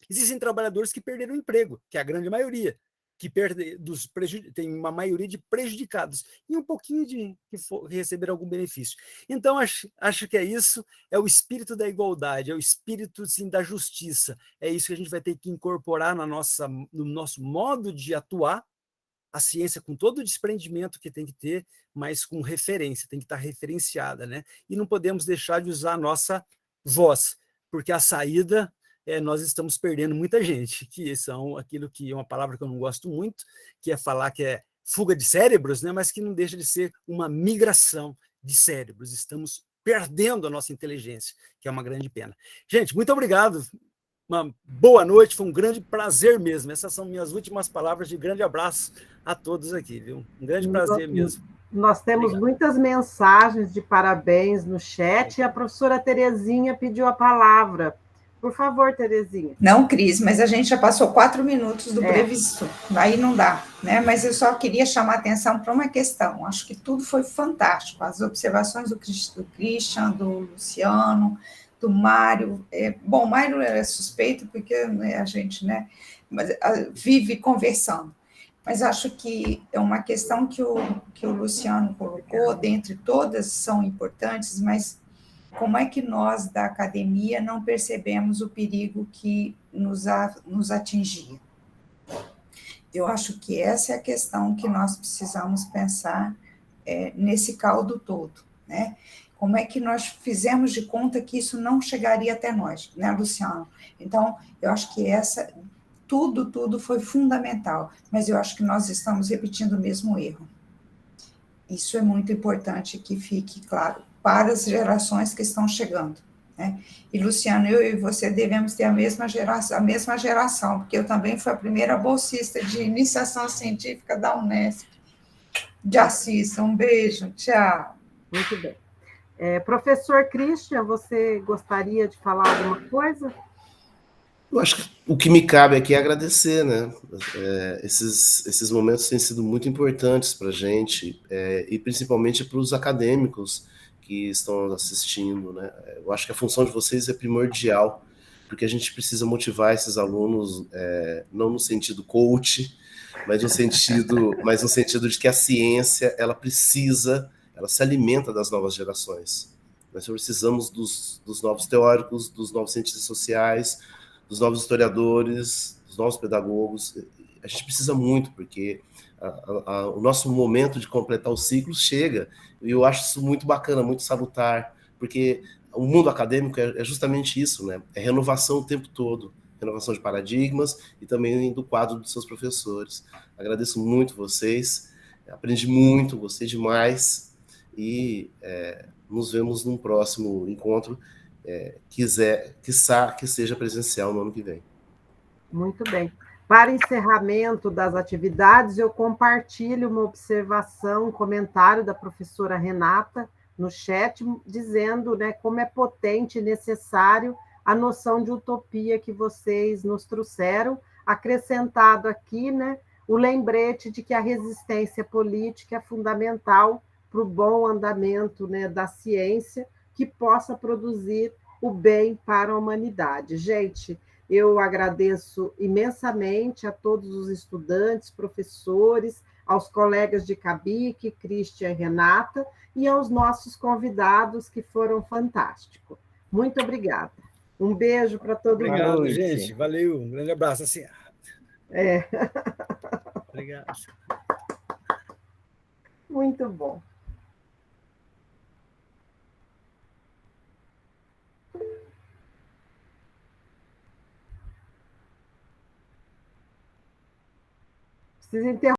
Existem trabalhadores que perderam o emprego, que é a grande maioria, que tem uma maioria de prejudicados e um pouquinho de que receberam algum benefício. Então, acho que é isso, é o espírito da igualdade, é o espírito assim, da justiça. É isso que a gente vai ter que incorporar no nosso modo de atuar, a ciência com todo o desprendimento que tem que ter, mas com referência, tem que estar referenciada, né? E não podemos deixar de usar a nossa voz, porque a saída nós estamos perdendo muita gente, que são aquilo que é uma palavra que eu não gosto muito, que é falar que é fuga de cérebros, né? Mas que não deixa de ser uma migração de cérebros. Estamos perdendo a nossa inteligência, que é uma grande pena. Gente, muito obrigado. Uma boa noite, foi um grande prazer mesmo. Essas são minhas últimas palavras de grande abraço a todos aqui, viu? Um grande prazer mesmo. Nós temos muitas mensagens de parabéns no chat e a professora Terezinha pediu a palavra. Por favor, Terezinha. Não, Cris, mas a gente já passou 4 minutos do previsto, aí não dá, né? Mas eu só queria chamar a atenção para uma questão. Acho que tudo foi fantástico. As observações do Christian, do Luciano, do Mário. Bom, o Mário é suspeito porque a gente, né, vive conversando. Mas acho que é uma questão que o Luciano colocou, dentre todas são importantes, mas como é que nós, da academia, não percebemos o perigo que nos atingia? Eu acho que essa é a questão que nós precisamos pensar nesse caldo todo, né? Como é que nós fizemos de conta que isso não chegaria até nós, né, Luciano? Então, eu acho que tudo foi fundamental, mas eu acho que nós estamos repetindo o mesmo erro. Isso é muito importante que fique claro para as gerações que estão chegando, né? E, Luciano, eu e você devemos ter a mesma geração, porque eu também fui a primeira bolsista de iniciação científica da Unesp, de Assis. Um beijo, tchau. Muito bem. Professor Christian, você gostaria de falar alguma coisa? Eu acho que o que me cabe aqui é agradecer, né? Esses momentos têm sido muito importantes para a gente, e principalmente para os acadêmicos que estão assistindo, né? Eu acho que a função de vocês é primordial, porque a gente precisa motivar esses alunos, não no sentido coach, mas no sentido de que a ciência, ela se alimenta das novas gerações. Nós precisamos dos novos teóricos, dos novos cientistas sociais, dos novos historiadores, dos novos pedagogos. A gente precisa muito, porque o nosso momento de completar o ciclo chega, e eu acho isso muito bacana, muito salutar, porque o mundo acadêmico é justamente isso, né? É renovação o tempo todo, renovação de paradigmas e também do quadro dos seus professores. Agradeço muito vocês, aprendi muito, gostei demais, e nos vemos num próximo encontro, quiçá que seja presencial no ano que vem. Muito bem. Para encerramento das atividades, eu compartilho uma observação, um comentário da professora Renata no chat, dizendo, né, como é potente e necessário a noção de utopia que vocês nos trouxeram, acrescentado aqui, né, o lembrete de que a resistência política é fundamental para o bom andamento, né, da ciência, que possa produzir o bem para a humanidade. Gente, eu agradeço imensamente a todos os estudantes, professores, aos colegas de CABIC, Christian e Renata, e aos nossos convidados, que foram fantásticos. Muito obrigada. Um beijo para todo mundo. Obrigado, gente. Valeu. Um grande abraço. Assim. Obrigado. Muito bom. Preciso interromper.